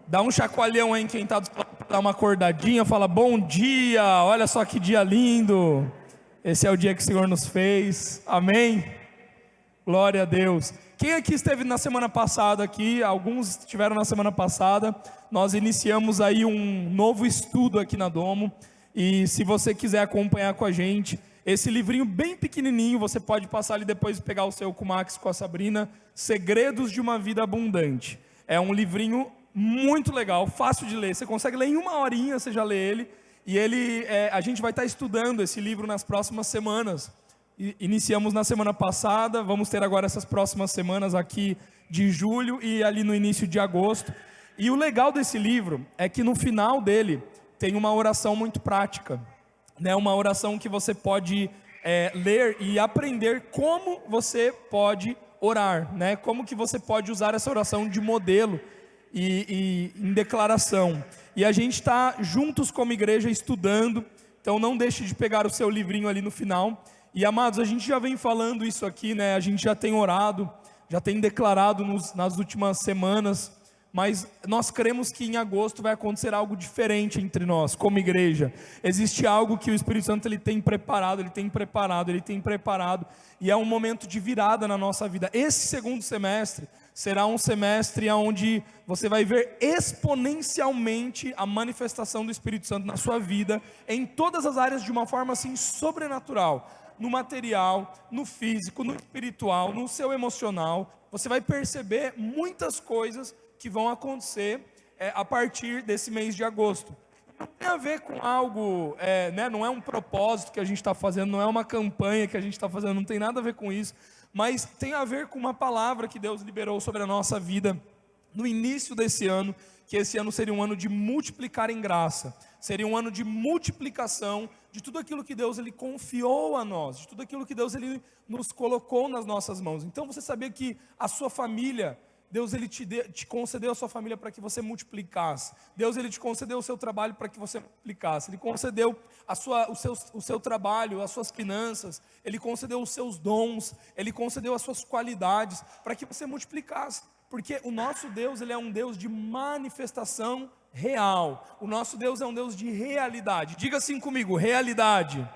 Dá um chacoalhão aí em quem está do seu lado, dá uma acordadinha, fala bom dia, olha só que dia lindo. Esse é o dia que o Senhor nos fez. Amém? Glória a Deus. Quem aqui esteve na semana passada aqui? Alguns estiveram na semana passada. Nós iniciamos aí um novo estudo aqui na Domo. E se você quiser acompanhar com a gente, esse livrinho bem pequenininho, você pode passar ali depois e pegar o seu com o Max, com a Sabrina, Segredos de uma Vida Abundante. É um livrinho muito legal, fácil de ler. Você consegue ler em uma horinha, você já lê ele. E a gente vai estar estudando esse livro nas próximas semanas. Iniciamos na semana passada, vamos ter agora essas próximas semanas aqui de julho e ali no início de agosto. E o legal desse livro é que no final dele tem uma oração muito prática, né? Uma oração que você pode ler e aprender como você pode orar, né? Como que você pode usar essa oração de modelo e em declaração. E a gente está juntos como igreja estudando, então não deixe de pegar o seu livrinho ali no final. E amados, a gente já vem falando isso aqui, né? A gente já tem orado, já tem declarado nas últimas semanas, mas nós cremos que em agosto vai acontecer algo diferente entre nós, como igreja. Existe algo que o Espírito Santo ele tem preparado, e é um momento de virada na nossa vida. Esse segundo semestre será um semestre onde você vai ver exponencialmente a manifestação do Espírito Santo na sua vida, em todas as áreas de uma forma assim sobrenatural. No material, no físico, no espiritual, no seu emocional, você vai perceber muitas coisas que vão acontecer a partir desse mês de agosto. Não tem a ver com algo, né, não é um propósito que a gente está fazendo, não é uma campanha que a gente está fazendo, não tem nada a ver com isso, mas tem a ver com uma palavra que Deus liberou sobre a nossa vida no início desse ano, que esse ano seria um ano de multiplicar em graça, seria um ano de multiplicação de tudo aquilo que Deus ele confiou a nós, de tudo aquilo que Deus ele nos colocou nas nossas mãos. Então você sabia que a sua família, Deus ele te concedeu a sua família para que você multiplicasse. Deus ele te concedeu o seu trabalho para que você multiplicasse. Ele concedeu o seu trabalho, as suas finanças. Ele concedeu os seus dons. Ele concedeu as suas qualidades para que você multiplicasse. Porque o nosso Deus ele é um Deus de manifestação real. O nosso Deus é um Deus de realidade. Diga assim comigo, realidade.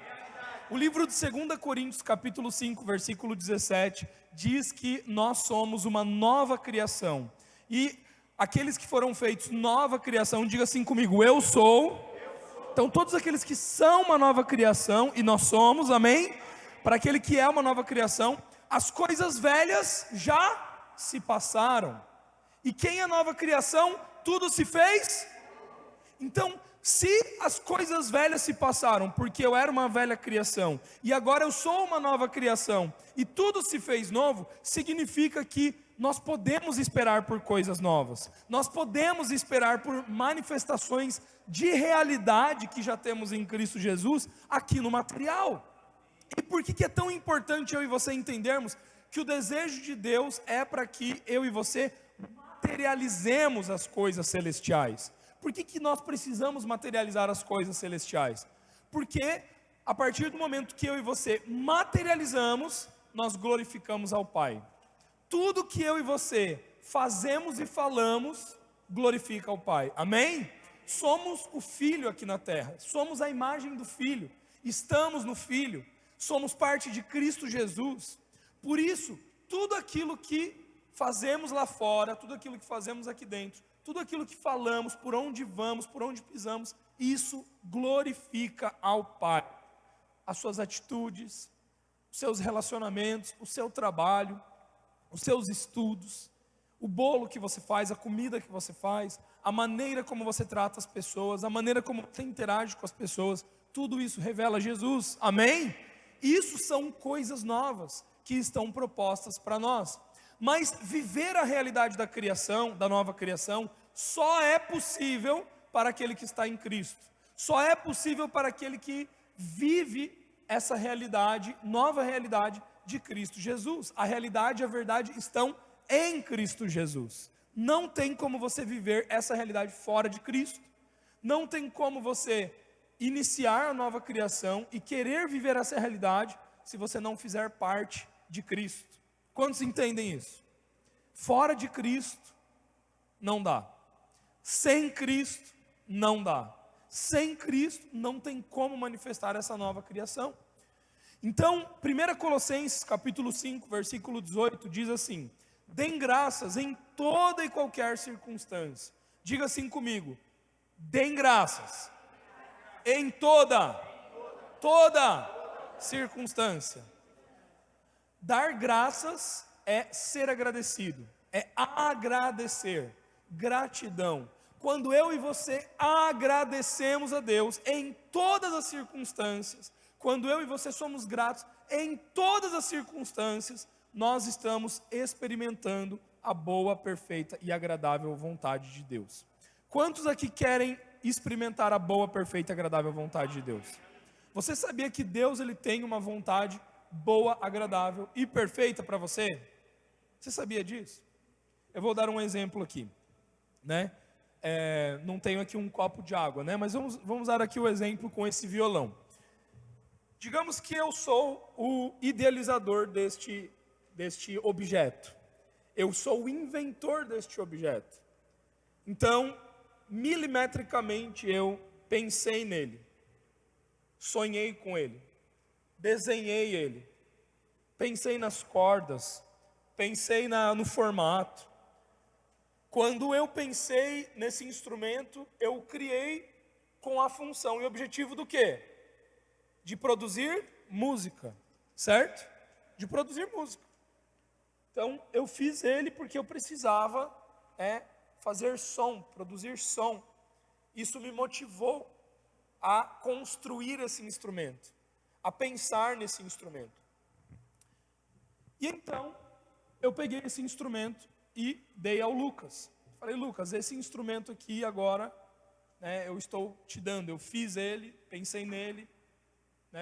O livro de 2 Coríntios, capítulo 5, versículo 17, diz que nós somos uma nova criação. E aqueles que foram feitos nova criação, diga assim comigo, eu sou. Então todos aqueles que são uma nova criação, e nós somos, amém? Para aquele que é uma nova criação, as coisas velhas já se passaram. E quem é nova criação, tudo se fez. Então, se as coisas velhas se passaram, porque eu era uma velha criação, e agora eu sou uma nova criação, e tudo se fez novo, significa que nós podemos esperar por coisas novas, nós podemos esperar por manifestações de realidade que já temos em Cristo Jesus, aqui no material. E por que é tão importante eu e você entendermos que o desejo de Deus é para que eu e você materializemos as coisas celestiais? Por que nós precisamos materializar as coisas celestiais? Porque a partir do momento que eu e você materializamos, nós glorificamos ao Pai. Tudo que eu e você fazemos e falamos, glorifica ao Pai. Amém? Somos o Filho aqui na terra, somos a imagem do Filho, estamos no Filho, somos parte de Cristo Jesus. Por isso, tudo aquilo que fazemos lá fora, tudo aquilo que fazemos aqui dentro, tudo aquilo que falamos, por onde vamos, por onde pisamos, isso glorifica ao Pai. As suas atitudes, os seus relacionamentos, o seu trabalho, os seus estudos, o bolo que você faz, a comida que você faz, a maneira como você trata as pessoas, a maneira como você interage com as pessoas, tudo isso revela Jesus, amém? Isso são coisas novas que estão propostas para nós. Mas viver a realidade da criação, da nova criação, só é possível para aquele que está em Cristo. Só é possível para aquele que vive essa realidade, nova realidade de Cristo Jesus. A realidade e a verdade estão em Cristo Jesus. Não tem como você viver essa realidade fora de Cristo. Não tem como você iniciar a nova criação e querer viver essa realidade se você não fizer parte de Cristo. Quantos entendem isso? Fora de Cristo, não dá. Sem Cristo não dá. Sem Cristo não tem como manifestar essa nova criação. Então, 1 Colossenses capítulo 5, versículo 18 diz assim: deem graças em toda e qualquer circunstância. Diga assim comigo: deem graças em toda circunstância. Dar graças é ser agradecido, é agradecer, gratidão. Quando eu e você agradecemos a Deus em todas as circunstâncias, quando eu e você somos gratos em todas as circunstâncias, nós estamos experimentando a boa, perfeita e agradável vontade de Deus. Quantos aqui querem experimentar a boa, perfeita e agradável vontade de Deus? Você sabia que Deus ele tem uma vontade boa, agradável e perfeita para você? Você sabia disso? Eu vou dar um exemplo aqui, né? Não tenho aqui um copo de água, né? Mas vamos dar aqui o exemplo com esse violão. Digamos que eu sou o idealizador deste objeto. Eu sou o inventor deste objeto. Então, milimetricamente eu pensei nele, sonhei com ele, desenhei ele, pensei nas cordas, pensei no formato. Quando eu pensei nesse instrumento, eu criei com a função e objetivo do quê? De produzir música, certo? De produzir música. Então, eu fiz ele porque eu precisava fazer som, produzir som. Isso me motivou a construir esse instrumento, a pensar nesse instrumento. E então, eu peguei esse instrumento e dei ao Lucas. Falei: Lucas, esse instrumento aqui agora, eu estou te dando. Eu fiz ele, pensei nele,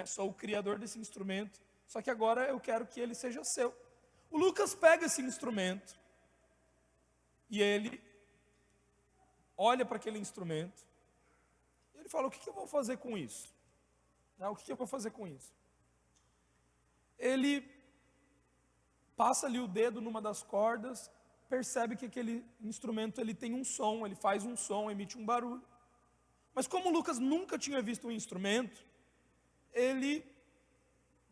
sou o criador desse instrumento, só que agora eu quero que ele seja seu. O Lucas pega esse instrumento e ele olha para aquele instrumento e ele fala: o que eu vou fazer com isso? O que eu vou fazer com isso? Ele passa ali o dedo numa das cordas, percebe que aquele instrumento ele tem um som, ele faz um som, emite um barulho. Mas como o Lucas nunca tinha visto um instrumento, ele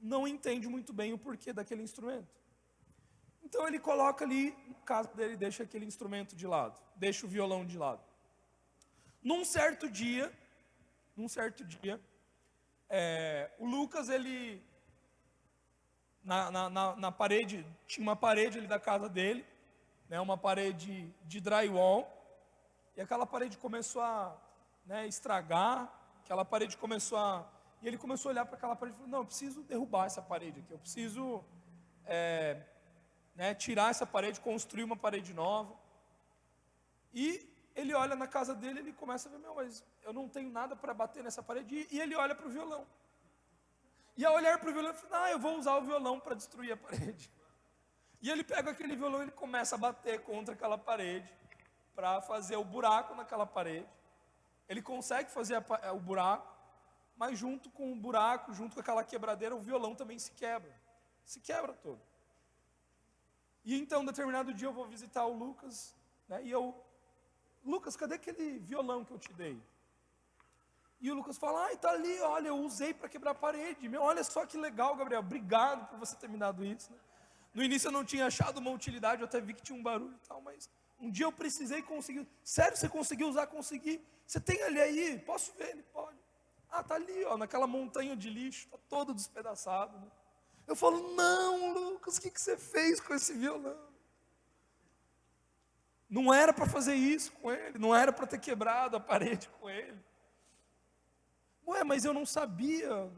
não entende muito bem o porquê daquele instrumento. Então ele coloca ali, no caso dele, deixa aquele instrumento de lado, deixa o violão de lado. Num certo dia, o Lucas, ele, na parede, tinha uma parede ali da casa dele, uma parede de drywall, e aquela parede começou a estragar, e ele começou a olhar para aquela parede e falou: não, eu preciso derrubar essa parede aqui, eu preciso tirar essa parede, construir uma parede nova. E ele olha na casa dele, ele começa a ver: mas eu não tenho nada para bater nessa parede. E ele olha para o violão. E ao olhar para o violão, ele fala: eu vou usar o violão para destruir a parede. E ele pega aquele violão e ele começa a bater contra aquela parede, para fazer o buraco naquela parede. Ele consegue fazer o buraco, mas junto com o buraco, junto com aquela quebradeira, o violão também se quebra todo. E então, determinado dia, eu vou visitar o Lucas, e Lucas, cadê aquele violão que eu te dei? E o Lucas fala: está ali, olha, eu usei para quebrar a parede. Olha só que legal, Gabriel, obrigado por você ter me dado isso. No início eu não tinha achado uma utilidade, eu até vi que tinha um barulho e tal, mas um dia eu precisei conseguir. Sério, você conseguiu usar? Consegui. Você tem ele aí? Posso ver? Ele pode. Está ali, naquela montanha de lixo, está todo despedaçado. Eu falo: não, Lucas, o que você fez com esse violão? Não era para fazer isso com ele, não era para ter quebrado a parede com ele. Mas eu não sabia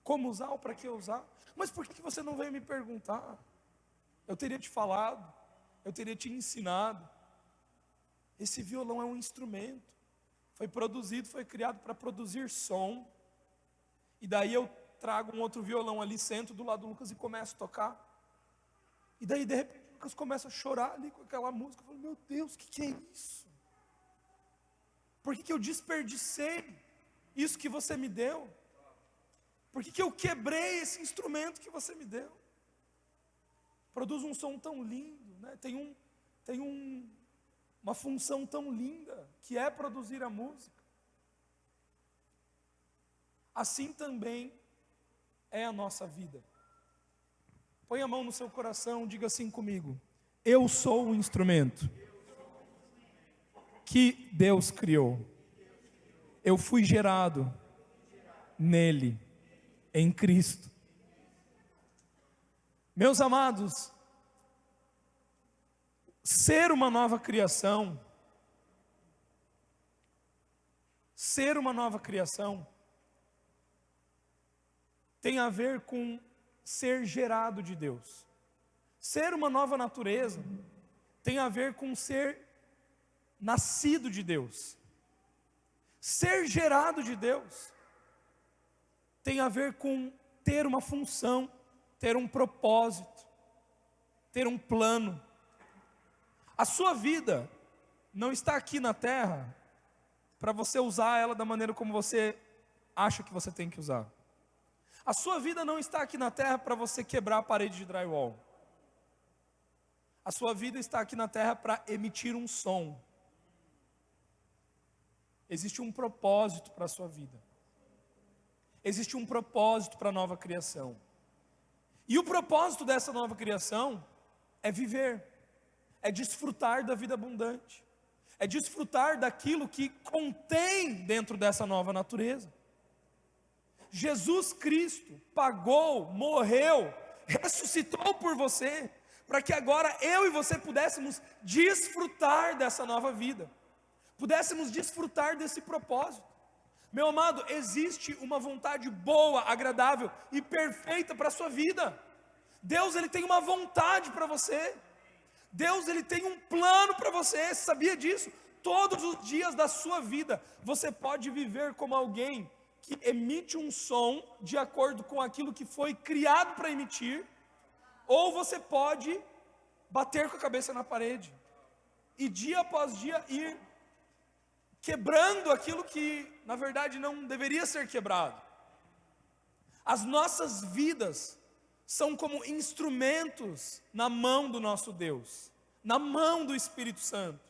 como usar ou para que usar. Mas por que você não veio me perguntar? Eu teria te falado, eu teria te ensinado. Esse violão é um instrumento, foi produzido, foi criado para produzir som. E daí eu trago um outro violão ali, sento do lado do Lucas e começo a tocar. E daí de repente o Lucas começa a chorar ali com aquela música. Eu falo: meu Deus, o que é isso? Por que eu desperdicei isso que você me deu? Por que eu quebrei esse instrumento que você me deu? Produz um som tão lindo, tem uma função tão linda, que é produzir a música. Assim também é a nossa vida. Põe a mão no seu coração, diga assim comigo: eu sou um instrumento que Deus criou. Eu fui gerado nele, em Cristo. Meus amados, ser uma nova criação, tem a ver com ser gerado de Deus. Ser uma nova natureza tem a ver com ser nascido de Deus. Ser gerado de Deus tem a ver com ter uma função, ter um propósito, ter um plano. A sua vida não está aqui na terra para você usar ela da maneira como você acha que você tem que usar. A sua vida não está aqui na terra para você quebrar a parede de drywall. A sua vida está aqui na terra para emitir um som. Existe um propósito para a sua vida. Existe um propósito para a nova criação. E o propósito dessa nova criação é viver, é desfrutar da vida abundante, é desfrutar daquilo que contém dentro dessa nova natureza. Jesus Cristo pagou, morreu, ressuscitou por você, para que agora eu e você pudéssemos desfrutar dessa nova vida, pudéssemos desfrutar desse propósito. Meu amado, existe uma vontade boa, agradável e perfeita para a sua vida. Deus, Ele tem uma vontade para você. Deus, Ele tem um plano para você. Você sabia disso? Todos os dias da sua vida, você pode viver como alguém que emite um som de acordo com aquilo que foi criado para emitir, ou você pode bater com a cabeça na parede e dia após dia ir quebrando aquilo que na verdade não deveria ser quebrado. As nossas vidas são como instrumentos na mão do nosso Deus, na mão do Espírito Santo.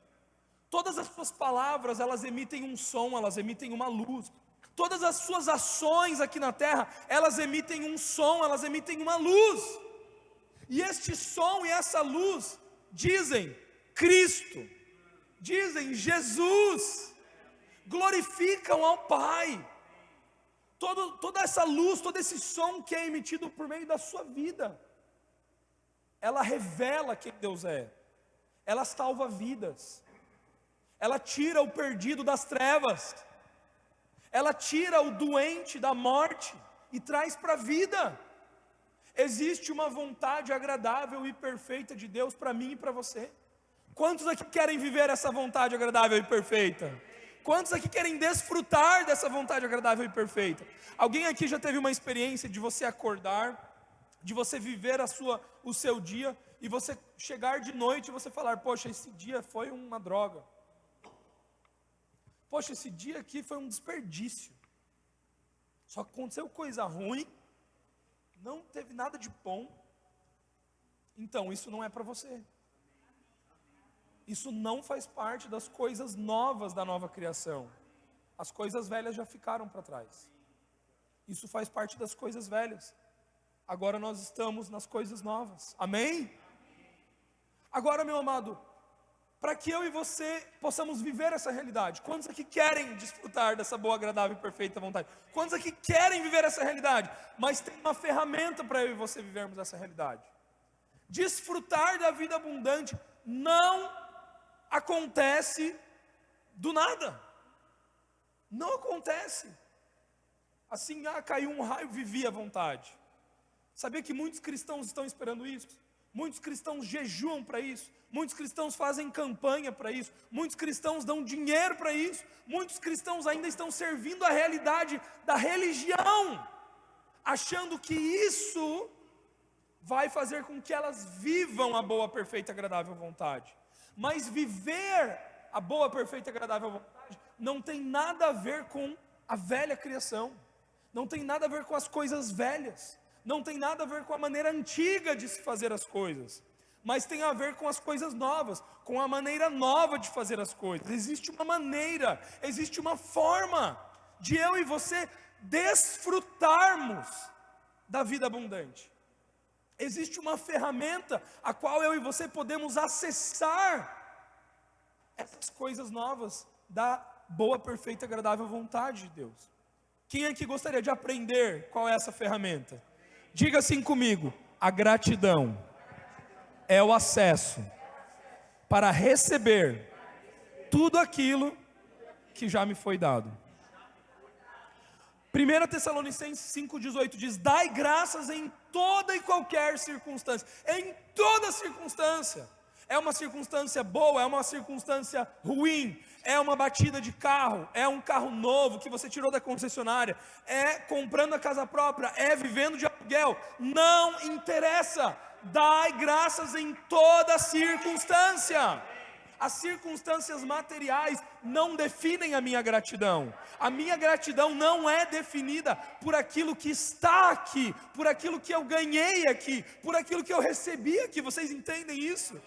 Todas as suas palavras, elas emitem um som, elas emitem uma luz. Todas as suas ações aqui na terra, elas emitem um som, elas emitem uma luz. E este som e essa luz dizem Cristo, dizem Jesus, glorificam ao Pai. Toda essa luz, todo esse som que é emitido por meio da sua vida, ela revela quem Deus é, ela salva vidas, ela tira o perdido das trevas, ela tira o doente da morte e traz para a vida. Existe uma vontade agradável e perfeita de Deus para mim e para você. Quantos aqui querem viver essa vontade agradável e perfeita? Quantos aqui querem desfrutar dessa vontade agradável e perfeita? Alguém aqui já teve uma experiência de você acordar, de você viver o seu dia, e você chegar de noite e você falar: poxa, esse dia foi uma droga. Poxa, esse dia aqui foi um desperdício. Só que aconteceu coisa ruim, não teve nada de bom. Então, isso não é para você. Isso não faz parte das coisas novas da nova criação. As coisas velhas já ficaram para trás. Isso faz parte das coisas velhas. Agora nós estamos nas coisas novas. Amém? Agora, meu amado, para que eu e você possamos viver essa realidade, quantos aqui querem desfrutar dessa boa, agradável e perfeita vontade? Quantos aqui querem viver essa realidade? Mas tem uma ferramenta para eu e você vivermos essa realidade. Desfrutar da vida abundante não acontece do nada. Não acontece. Assim, caiu um raio, vivi à vontade. Sabia que muitos cristãos estão esperando isso? Muitos cristãos jejuam para isso. Muitos cristãos fazem campanha para isso. Muitos cristãos dão dinheiro para isso. Muitos cristãos ainda estão servindo a realidade da religião, achando que isso vai fazer com que elas vivam a boa, perfeita, agradável vontade. Mas viver a boa, perfeita, agradável vontade não tem nada a ver com a velha criação. Não tem nada a ver com as coisas velhas. Não tem nada a ver com a maneira antiga de se fazer as coisas. mas tem a ver com as coisas novas, com a maneira nova de fazer as coisas. Existe uma maneira, existe uma forma de eu e você desfrutarmos da vida abundante. Existe uma ferramenta a qual eu e você podemos acessar essas coisas novas da boa, perfeita e agradável vontade de Deus. Quem aqui gostaria de aprender qual é essa ferramenta? Diga assim comigo: a gratidão é o acesso para receber tudo aquilo que já me foi dado. 1 Tessalonicenses 5,18 diz: dai graças em toda e qualquer circunstância. Em toda circunstância. É uma circunstância boa, é uma circunstância ruim, é uma batida de carro, é um carro novo que você tirou da concessionária, é comprando a casa própria, é vivendo de aluguel, não interessa, dai graças em toda circunstância. As circunstâncias materiais não definem a minha gratidão. A minha gratidão não é definida por aquilo que está aqui, por aquilo que eu ganhei aqui, por aquilo que eu recebi aqui. Vocês entendem isso?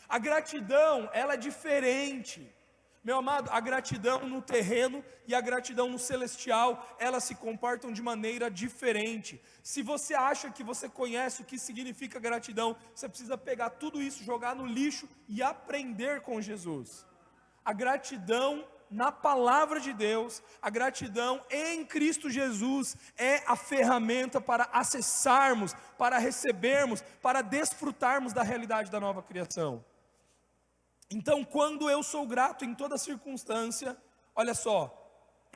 A gratidão, ela é diferente. Meu amado, a gratidão no terreno e a gratidão no celestial, elas se comportam de maneira diferente. Se você acha que você conhece o que significa gratidão, você precisa pegar tudo isso, jogar no lixo e aprender com Jesus. A gratidão na palavra de Deus, a gratidão em Cristo Jesus é a ferramenta para acessarmos, para recebermos, para desfrutarmos da realidade da nova criação. Então, quando eu sou grato em toda circunstância, olha só,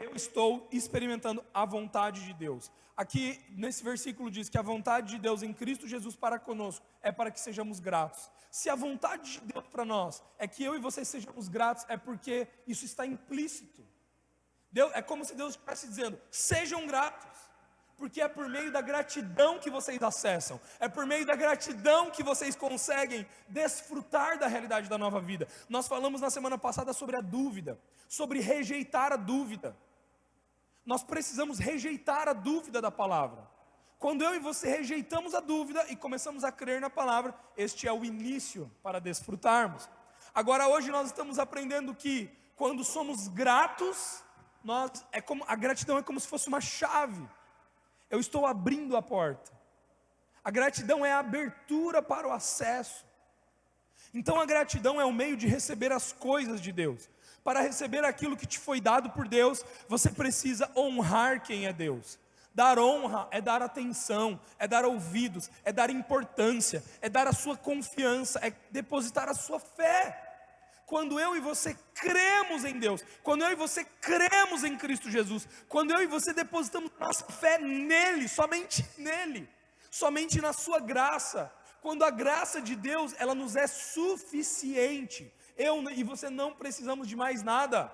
eu estou experimentando a vontade de Deus. Aqui, nesse versículo diz que a vontade de Deus em Cristo Jesus para conosco é para que sejamos gratos. Se a vontade de Deus para nós é que eu e você sejamos gratos, é porque isso está implícito. É como se Deus estivesse dizendo: sejam gratos. Porque é por meio da gratidão que vocês acessam, é por meio da gratidão que vocês conseguem desfrutar da realidade da nova vida. Nós falamos na semana passada sobre a dúvida, sobre rejeitar a dúvida. Nós precisamos rejeitar a dúvida da palavra. Quando eu e você rejeitamos a dúvida e começamos a crer na palavra, este é o início para desfrutarmos. Agora hoje nós estamos aprendendo que quando somos gratos, a gratidão é como se fosse uma chave. Eu estou abrindo a porta. A gratidão é a abertura para o acesso. Então a gratidão é o meio de receber as coisas de Deus. Para receber aquilo que te foi dado por Deus, você precisa honrar quem é Deus. Dar honra é dar atenção, é dar ouvidos, é dar importância, é dar a sua confiança, é depositar a sua fé. Quando eu e você cremos em Deus, quando eu e você cremos em Cristo Jesus, quando eu e você depositamos nossa fé nele, somente na sua graça, quando a graça de Deus, ela nos é suficiente, eu e você não precisamos de mais nada,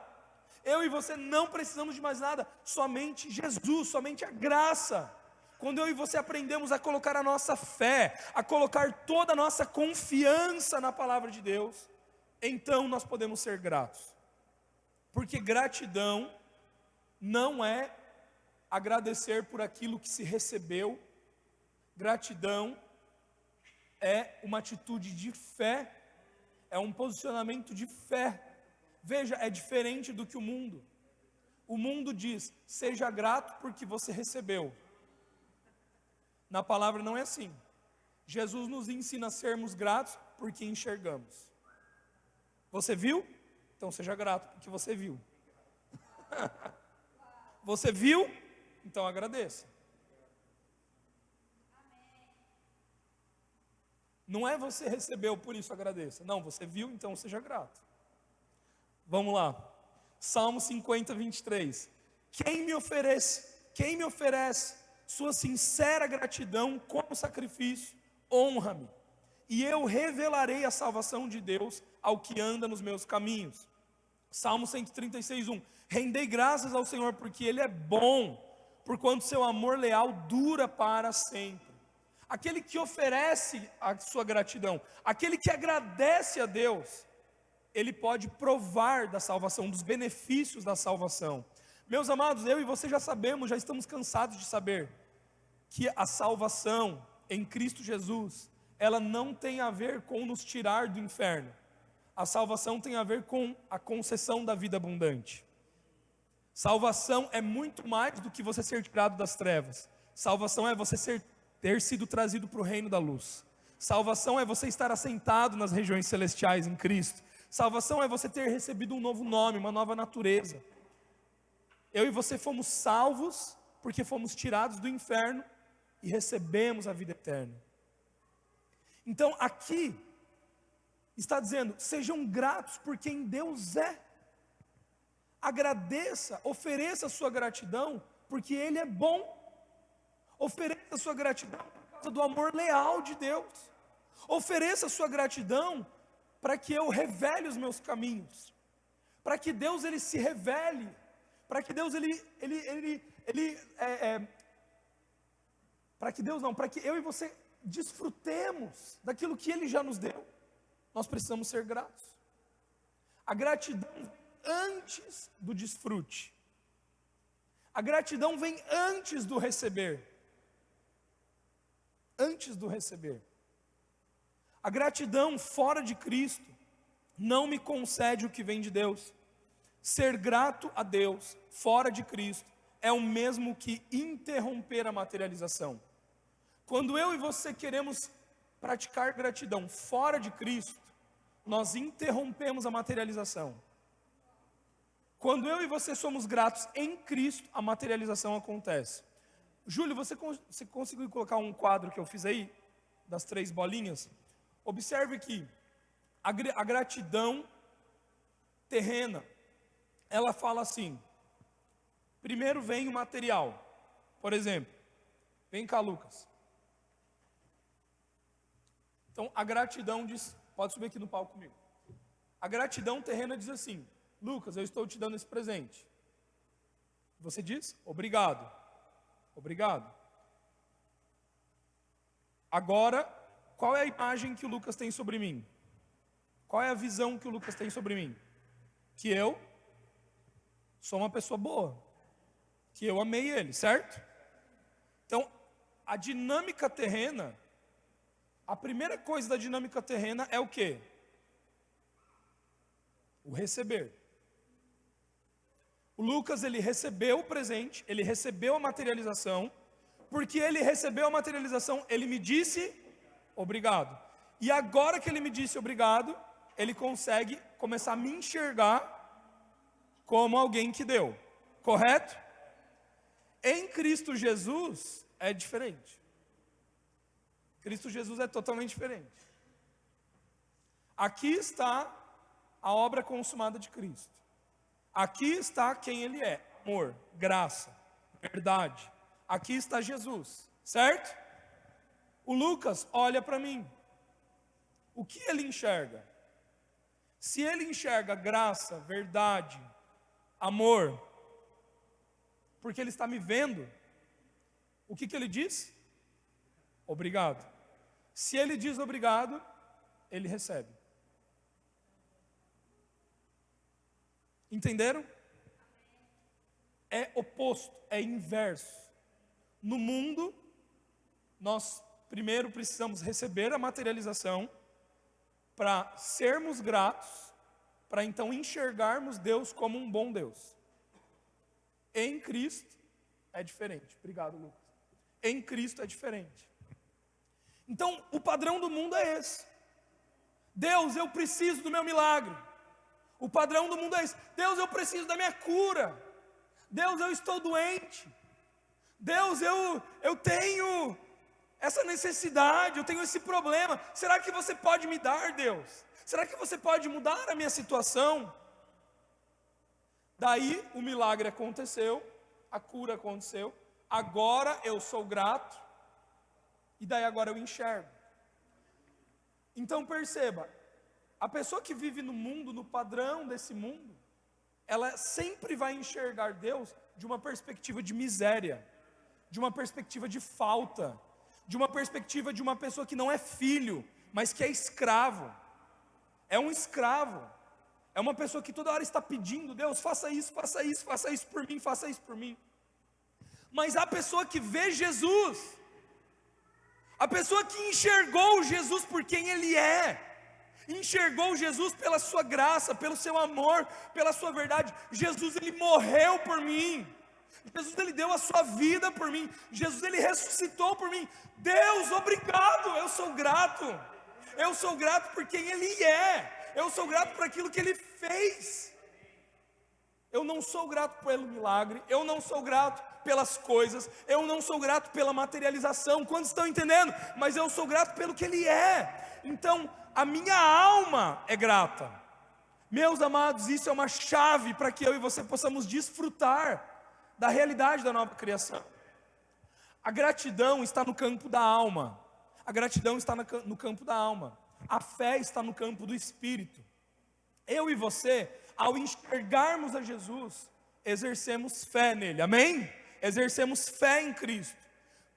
somente Jesus, somente a graça. Quando eu e você aprendemos a colocar a nossa fé, a colocar toda a nossa confiança na palavra de Deus, então nós podemos ser gratos. Porque gratidão não é agradecer por aquilo que se recebeu. Gratidão é uma atitude de fé, é um posicionamento de fé. Veja, é diferente do que o mundo. O mundo diz: seja grato porque você recebeu. Na palavra não é assim. Jesus nos ensina a sermos gratos porque enxergamos. Você viu? Então seja grato porque você viu. Você viu? Então agradeça. Não é você recebeu, por isso agradeça. Não, você viu, então seja grato. Vamos lá. Salmo 50, 23. Quem me oferece sua sincera gratidão como sacrifício, honra-me, e eu revelarei a salvação de Deus ao que anda nos meus caminhos. Salmo 136, 1. Rendei graças ao Senhor porque Ele é bom, porquanto seu amor leal dura para sempre. Aquele que oferece a sua gratidão, aquele que agradece a Deus, ele pode provar da salvação, dos benefícios da salvação. Meus amados, eu e você já sabemos, já estamos cansados de saber que a salvação em Cristo Jesus ela não tem a ver com nos tirar do inferno. A salvação tem a ver com a concessão da vida abundante. Salvação é muito mais do que você ser tirado das trevas. Salvação é você ter sido trazido para o reino da luz. Salvação é você estar assentado nas regiões celestiais em Cristo. Salvação é você ter recebido um novo nome, uma nova natureza. Eu e você fomos salvos porque fomos tirados do inferno e recebemos a vida eterna. Então aqui está dizendo, sejam gratos por quem Deus é. Agradeça, ofereça a sua gratidão, porque Ele é bom. Ofereça a sua gratidão por causa do amor leal de Deus. Ofereça a sua gratidão para que eu revele os meus caminhos. Para que Deus Ele se revele. Para que Deus para que eu e você desfrutemos daquilo que Ele já nos deu. Nós precisamos ser gratos. A gratidão antes do desfrute. A gratidão vem antes do receber. Antes do receber. A gratidão fora de Cristo não me concede o que vem de Deus. Ser grato a Deus fora de Cristo é o mesmo que interromper a materialização. Quando eu e você queremos praticar gratidão fora de Cristo, nós interrompemos a materialização. Quando eu e você somos gratos em Cristo, a materialização acontece. Júlio, você conseguiu colocar um quadro que eu fiz aí, das 3 bolinhas? Observe que a gratidão terrena, ela fala assim, primeiro vem o material. Por exemplo, vem cá, Lucas. Então a gratidão diz, pode subir aqui no palco comigo. A gratidão terrena diz assim, Lucas, eu estou te dando esse presente. Você diz, obrigado. Obrigado. Agora, qual é a imagem que o Lucas tem sobre mim? Qual é a visão que o Lucas tem sobre mim? Que eu sou uma pessoa boa. Que eu amei ele, certo? Então, a dinâmica terrena, a primeira coisa da dinâmica terrena é o quê? O receber. O Lucas, ele recebeu o presente, ele recebeu a materialização, porque ele recebeu a materialização, ele me disse obrigado. E agora que ele me disse obrigado, ele consegue começar a me enxergar como alguém que deu, correto? Em Cristo Jesus é diferente. Cristo Jesus é totalmente diferente. Aqui está a obra consumada de Cristo. Aqui está quem Ele é, amor, graça, verdade. Aqui está Jesus, certo? O Lucas olha para mim. O que ele enxerga? Se ele enxerga graça, verdade, amor, porque ele está me vendo, o que ele diz? Obrigado. Se ele diz obrigado, ele recebe. Entenderam? É oposto, é inverso. No mundo, nós primeiro precisamos receber a materialização para sermos gratos, para então enxergarmos Deus como um bom Deus. Em Cristo é diferente. Obrigado, Lucas. Em Cristo é diferente. Então, o padrão do mundo é esse. Deus, eu preciso do meu milagre. O padrão do mundo é esse. Deus, eu preciso da minha cura. Deus, eu estou doente. Deus, eu tenho essa necessidade, eu tenho esse problema. Será que você pode me dar, Deus? Será que você pode mudar a minha situação? Daí o milagre aconteceu, a cura aconteceu. Agora eu sou grato. E daí agora eu enxergo. Então perceba, a pessoa que vive no mundo, no padrão desse mundo, ela sempre vai enxergar Deus de uma perspectiva de miséria, de uma perspectiva de falta, de uma perspectiva de uma pessoa que não é filho, mas que é escravo. É um escravo. É uma pessoa que toda hora está pedindo, Deus, faça isso por mim, faça isso por mim. Mas a pessoa que vê Jesus, A pessoa que enxergou Jesus por quem Ele enxergou Jesus pela sua graça, pelo seu amor, pela sua verdade. Jesus, Ele morreu por mim. Jesus, Ele deu a sua vida por mim. Jesus, Ele ressuscitou por mim. Deus, obrigado, eu sou grato. Eu sou grato por quem Ele é. Eu sou grato por aquilo que Ele fez. Eu não sou grato pelo milagre, eu não sou grato pelas coisas, eu não sou grato pela materialização. Quantos estão entendendo? Mas eu sou grato pelo que Ele é. Então, a minha alma é grata. Meus amados, isso é uma chave para que eu e você possamos desfrutar da realidade da nova criação. A gratidão está no campo da alma. A gratidão está no campo da alma. A fé está no campo do espírito. Eu e você, ao enxergarmos a Jesus, exercemos fé nele, amém? Exercemos fé em Cristo.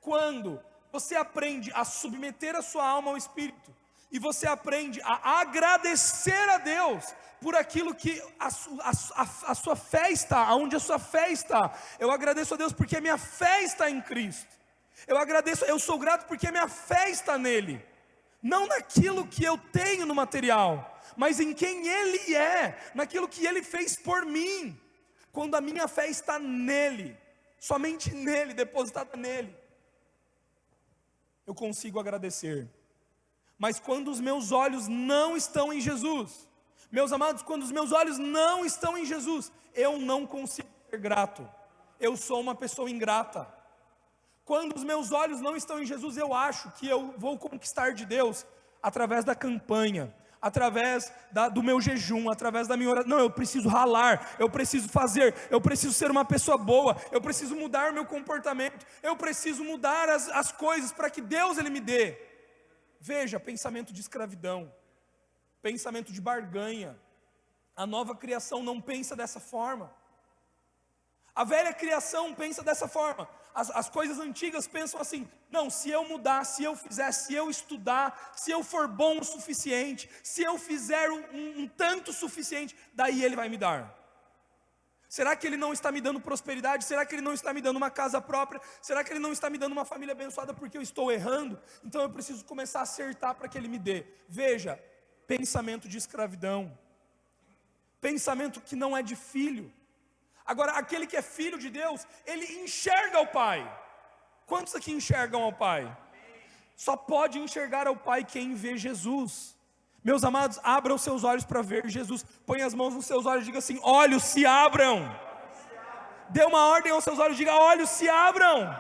Quando você aprende a submeter a sua alma ao Espírito, e você aprende a agradecer a Deus por aquilo que a sua fé está, aonde a sua fé está. Eu agradeço a Deus porque a minha fé está em Cristo. Eu sou grato porque a minha fé está nele. Não naquilo que eu tenho no material, mas em quem Ele é, naquilo que Ele fez por mim. Quando a minha fé está nele, somente nele, depositada nele, eu consigo agradecer. Mas quando os meus olhos não estão em Jesus, meus amados, quando os meus olhos não estão em Jesus, eu não consigo ser grato. Eu sou uma pessoa ingrata. Quando os meus olhos não estão em Jesus, eu acho que eu vou conquistar de Deus através da campanha, através do meu jejum, através da minha oração. Não, eu preciso ralar, eu preciso fazer, eu preciso ser uma pessoa boa, eu preciso mudar meu comportamento, eu preciso mudar as coisas para que Deus Ele me dê. Veja, pensamento de escravidão, pensamento de barganha. A nova criação não pensa dessa forma. A velha criação pensa dessa forma. As coisas antigas pensam assim: não, se eu mudar, se eu fizer, se eu estudar, se eu for bom o suficiente, se eu fizer um tanto suficiente, daí Ele vai me dar. Será que Ele não está me dando prosperidade? Será que Ele não está me dando uma casa própria? Será que Ele não está me dando uma família abençoada porque eu estou errando? Então eu preciso começar a acertar para que Ele me dê. Veja, pensamento de escravidão, pensamento que não é de filho. Agora, aquele que é filho de Deus, ele enxerga o Pai. Quantos aqui enxergam ao Pai? Só pode enxergar ao Pai quem vê Jesus. Meus amados, abram os seus olhos para ver Jesus. Põe as mãos nos seus olhos e diga assim: olhos se abram. Dê uma ordem aos seus olhos, diga: olhos se abram,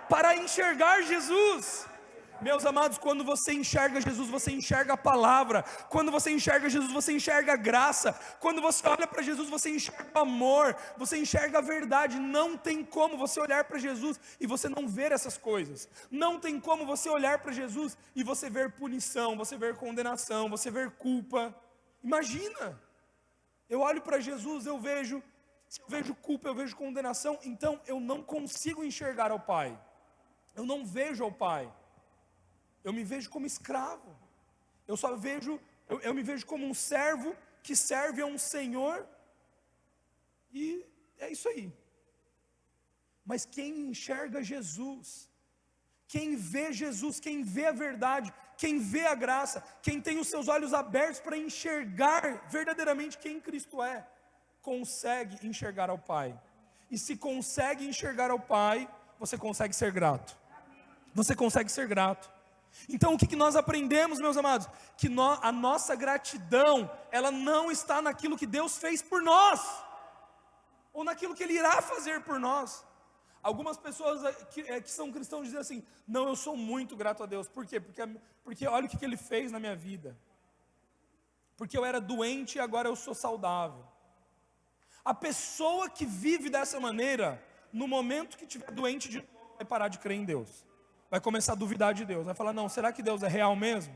para enxergar Jesus. Meus amados, quando você enxerga Jesus, você enxerga a palavra. Quando você enxerga Jesus, você enxerga a graça. Quando você olha para Jesus, você enxerga o amor, você enxerga a verdade. Não tem como você olhar para Jesus e você não ver essas coisas. Não tem como você olhar para Jesus e você ver punição, você ver condenação, você ver culpa. Imagina, eu olho para Jesus, se eu vejo culpa, eu vejo condenação, então eu não consigo enxergar ao Pai. Eu não vejo ao Pai. Eu me vejo como escravo. Eu me vejo como um servo que serve a um Senhor. E é isso aí. Mas quem enxerga Jesus, quem vê Jesus, quem vê a verdade, quem vê a graça, quem tem os seus olhos abertos para enxergar verdadeiramente quem Cristo é, consegue enxergar ao Pai. E se consegue enxergar ao Pai, você consegue ser grato. Você consegue ser grato. Então o que nós aprendemos, meus amados? Que a nossa gratidão, ela não está naquilo que Deus fez por nós, ou naquilo que Ele irá fazer por nós. Algumas pessoas que são cristãos dizem assim: não, eu sou muito grato a Deus. Por quê? Porque olha o que Ele fez na minha vida. Porque eu era doente e agora eu sou saudável. A pessoa que vive dessa maneira, no momento que estiver doente de novo, vai parar de crer em Deus. Vai começar a duvidar de Deus, vai falar: não, será que Deus é real mesmo?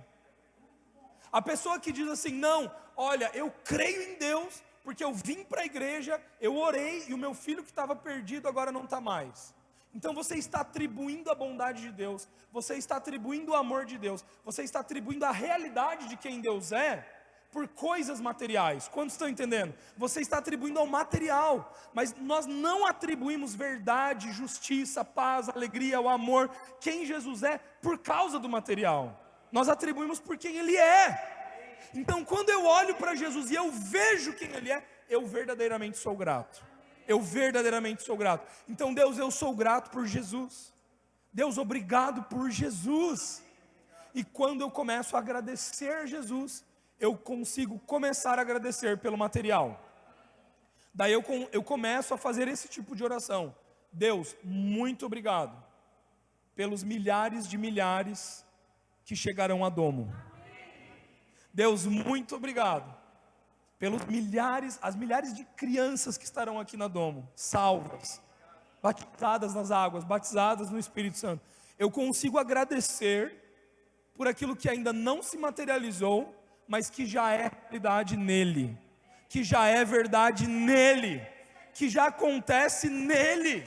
A pessoa que diz assim: não, olha, eu creio em Deus, porque eu vim para a igreja, eu orei, e o meu filho que estava perdido agora não está mais. Então você está atribuindo a bondade de Deus, você está atribuindo o amor de Deus, você está atribuindo a realidade de quem Deus é, por coisas materiais. Quantos estão entendendo? Você está atribuindo ao material, mas nós não atribuímos verdade, justiça, paz, alegria, o amor, quem Jesus é, por causa do material. Nós atribuímos por quem Ele é. Então, quando eu olho para Jesus e eu vejo quem Ele é, eu verdadeiramente sou grato. Eu verdadeiramente sou grato. Então, Deus, eu sou grato por Jesus. Deus, obrigado por Jesus. E quando eu começo a agradecer a Jesus, eu consigo começar a agradecer pelo material. Daí eu começo a fazer esse tipo de oração. Deus, muito obrigado pelos milhares de milhares que chegarão a Domo. Deus, muito obrigado pelos as milhares de crianças que estarão aqui na Domo, salvas, batizadas nas águas, batizadas no Espírito Santo. Eu consigo agradecer por aquilo que ainda não se materializou, mas que já é realidade nele, que já é verdade nele, que já acontece nele.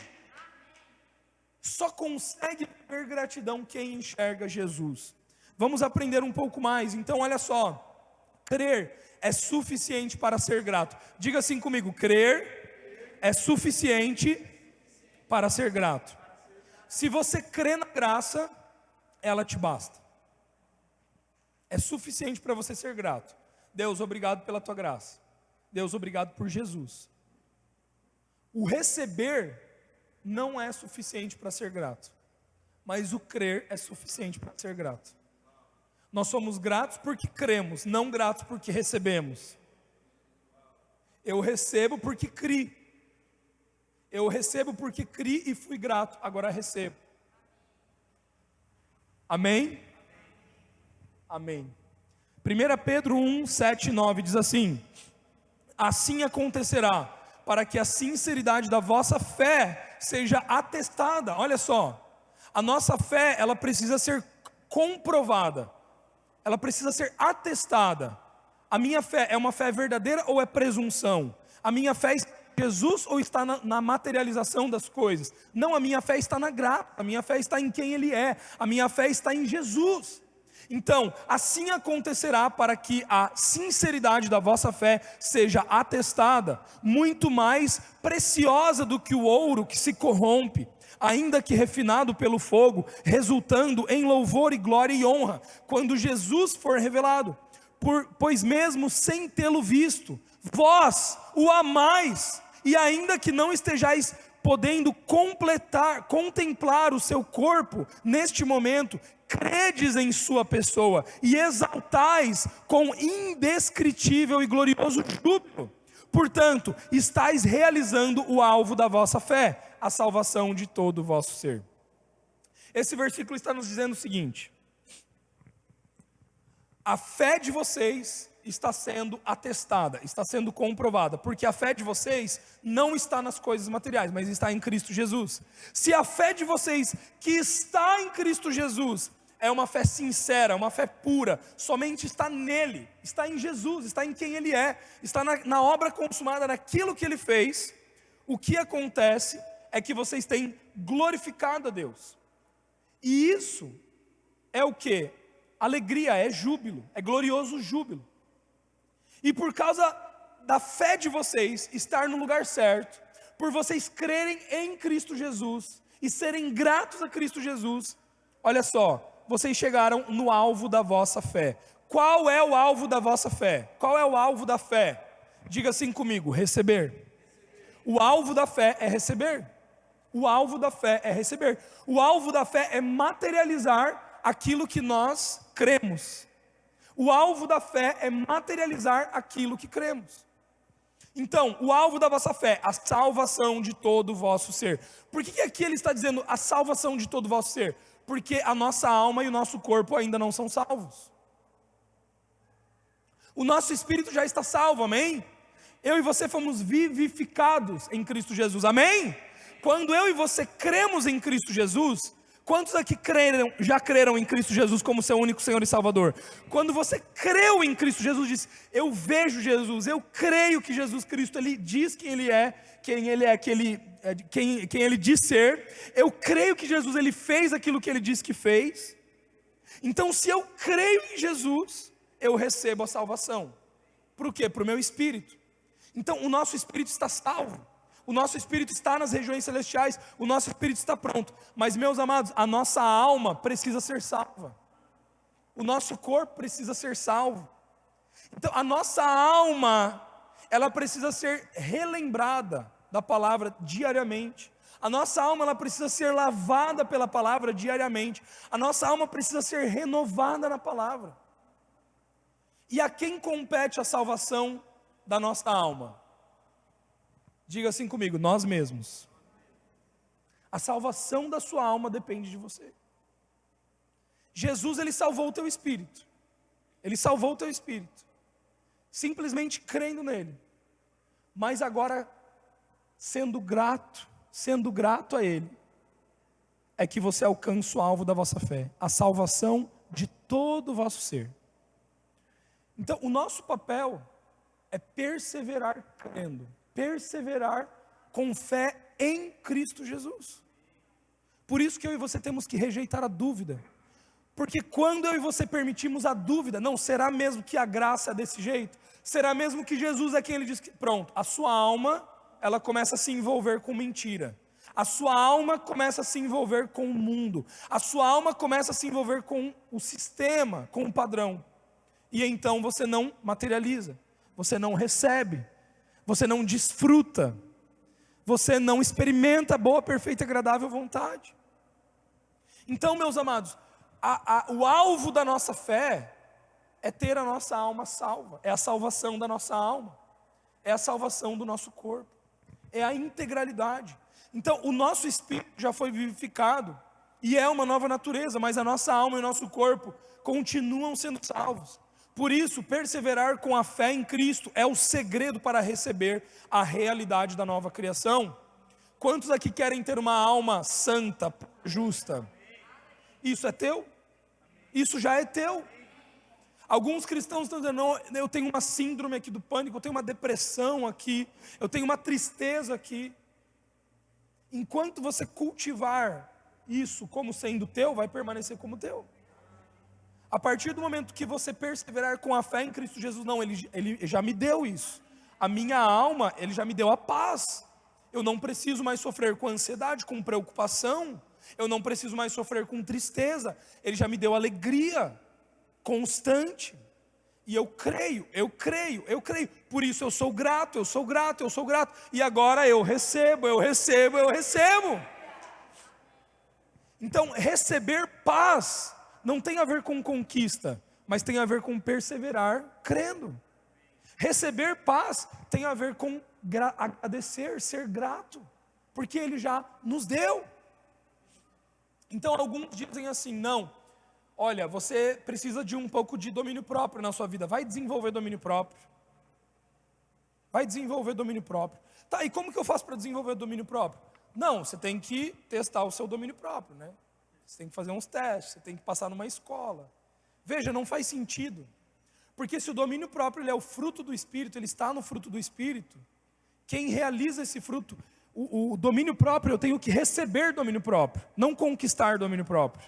Só consegue ter gratidão quem enxerga Jesus. Vamos aprender um pouco mais. Então olha só, crer é suficiente para ser grato. Diga assim comigo, crer é suficiente para ser grato. Se você crê na graça, ela te basta. É suficiente para você ser grato. Deus, obrigado pela tua graça. Deus, obrigado por Jesus. O receber não é suficiente para ser grato, mas o crer é suficiente para ser grato. Nós somos gratos porque cremos, não gratos porque recebemos. Eu recebo porque criei. Eu recebo porque criei e fui grato, agora recebo. Amém? Amém. 1 Pedro 1, 7 e 9 diz assim: assim acontecerá, para que a sinceridade da vossa fé seja atestada. Olha só, a nossa fé, ela precisa ser comprovada, ela precisa ser atestada. A minha fé é uma fé verdadeira ou é presunção? A minha fé está em Jesus ou está na materialização das coisas? Não, a minha fé está na graça, a minha fé está em quem Ele é, a minha fé está em Jesus. Então, assim acontecerá para que a sinceridade da vossa fé seja atestada, muito mais preciosa do que o ouro que se corrompe, ainda que refinado pelo fogo, resultando em louvor e glória e honra, quando Jesus for revelado. Pois mesmo sem tê-lo visto, vós o amais, e ainda que não estejais podendo contemplar o seu corpo neste momento, credes em sua pessoa e exaltais com indescritível e glorioso júbilo. Portanto, estáis realizando o alvo da vossa fé, a salvação de todo o vosso ser. Esse versículo está nos dizendo o seguinte: a fé de vocês está sendo atestada, está sendo comprovada, porque a fé de vocês não está nas coisas materiais, mas está em Cristo Jesus. Se a fé de vocês que está em Cristo Jesus é uma fé sincera, uma fé pura, somente está nele, está em Jesus, está em quem Ele é, está na obra consumada, naquilo que Ele fez, o que acontece é que vocês têm glorificado a Deus. E isso é o que? Alegria, é júbilo, é glorioso júbilo. E por causa da fé de vocês estar no lugar certo, por vocês crerem em Cristo Jesus e serem gratos a Cristo Jesus, olha só, vocês chegaram no alvo da vossa fé. Qual é o alvo da vossa fé? Qual é o alvo da fé? Diga assim comigo, receber. O alvo da fé é receber. O alvo da fé é receber. O alvo da fé é materializar aquilo que nós cremos. O alvo da fé é materializar aquilo que cremos. Então, o alvo da vossa fé, a salvação de todo o vosso ser. Por que aqui ele está dizendo a salvação de todo o vosso ser? Porque a nossa alma e o nosso corpo ainda não são salvos. O nosso espírito já está salvo, amém? Eu e você fomos vivificados em Cristo Jesus, amém? Quando eu e você cremos em Cristo Jesus, quantos aqui já creram em Cristo Jesus como seu único Senhor e Salvador? Quando você creu em Cristo Jesus, diz: eu vejo Jesus, eu creio que Jesus Cristo, Ele diz quem Ele é, quem Ele diz ser. Eu creio que Jesus, Ele fez aquilo que Ele disse que fez. Então, se eu creio em Jesus, eu recebo a salvação. Para o quê? Para o meu espírito. Então o nosso espírito está salvo, o nosso espírito está nas regiões celestiais, o nosso espírito está pronto. Mas, meus amados, a nossa alma precisa ser salva, o nosso corpo precisa ser salvo. Então a nossa alma, ela precisa ser relembrada da palavra diariamente. A nossa alma, ela precisa ser lavada pela palavra diariamente. A nossa alma precisa ser renovada na palavra. E a quem compete a salvação da nossa alma? Diga assim comigo: nós mesmos. A salvação da sua alma depende de você. Jesus, ele salvou o teu espírito. Ele salvou o teu espírito, simplesmente crendo nele. Mas agora, sendo grato a ele, é que você alcança o alvo da vossa fé, a salvação de todo o vosso ser. Então o nosso papel é perseverar crendo, perseverar com fé em Cristo Jesus. Por isso que eu e você temos que rejeitar a dúvida, porque quando eu e você permitimos a dúvida, não, será mesmo que a graça é desse jeito? Será mesmo que Jesus é quem ele diz que, pronto, a sua alma, ela começa a se envolver com mentira, a sua alma começa a se envolver com o mundo, a sua alma começa a se envolver com o sistema, com o padrão, e então você não materializa, você não recebe, você não desfruta, você não experimenta a boa, perfeita e agradável vontade. Então, meus amados, o alvo da nossa fé é ter a nossa alma salva, é a salvação da nossa alma, é a salvação do nosso corpo, é a integralidade. Então o nosso espírito já foi vivificado e é uma nova natureza, mas a nossa alma e o nosso corpo continuam sendo salvos. Por isso, perseverar com a fé em Cristo é o segredo para receber a realidade da nova criação. Quantos aqui querem ter uma alma santa, justa? Isso é teu? Isso já é teu. Alguns cristãos estão dizendo: não, eu tenho uma síndrome aqui do pânico, eu tenho uma depressão aqui, eu tenho uma tristeza aqui. Enquanto você cultivar isso como sendo teu, vai permanecer como teu. A partir do momento que você perseverar com a fé em Cristo Jesus, não, ele já me deu isso. A minha alma, ele já me deu a paz. Eu não preciso mais sofrer com ansiedade, com preocupação. Eu não preciso mais sofrer com tristeza. Ele já me deu alegria constante. E eu creio. Por isso eu sou grato. E agora eu recebo. Então, receber paz não tem a ver com conquista, mas tem a ver com perseverar crendo. Receber paz tem a ver com agradecer, ser grato, porque Ele já nos deu. Então alguns dizem assim: não, olha, você precisa de um pouco de domínio próprio na sua vida, vai desenvolver domínio próprio. Tá, e como que eu faço para desenvolver domínio próprio? Não, você tem que testar o seu domínio próprio, né? Você tem que fazer uns testes, você tem que passar numa escola. Veja, não faz sentido, porque se o domínio próprio ele é o fruto do Espírito, ele está no fruto do Espírito, quem realiza esse fruto, o domínio próprio, eu tenho que receber domínio próprio, não conquistar domínio próprio.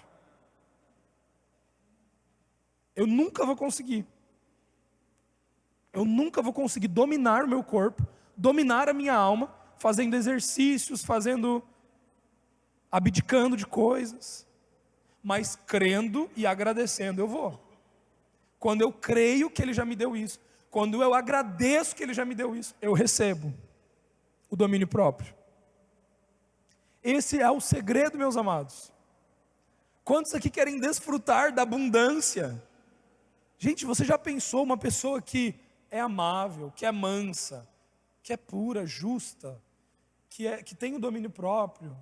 Eu nunca vou conseguir dominar o meu corpo, dominar a minha alma, fazendo exercícios, abdicando de coisas, mas crendo e agradecendo eu vou. Quando eu creio que Ele já me deu isso, quando eu agradeço que Ele já me deu isso, eu recebo o domínio próprio. Esse é o segredo, meus amados. Quantos aqui querem desfrutar da abundância? Gente, você já pensou uma pessoa que é amável, que é mansa, que é pura, justa, que tem o domínio próprio,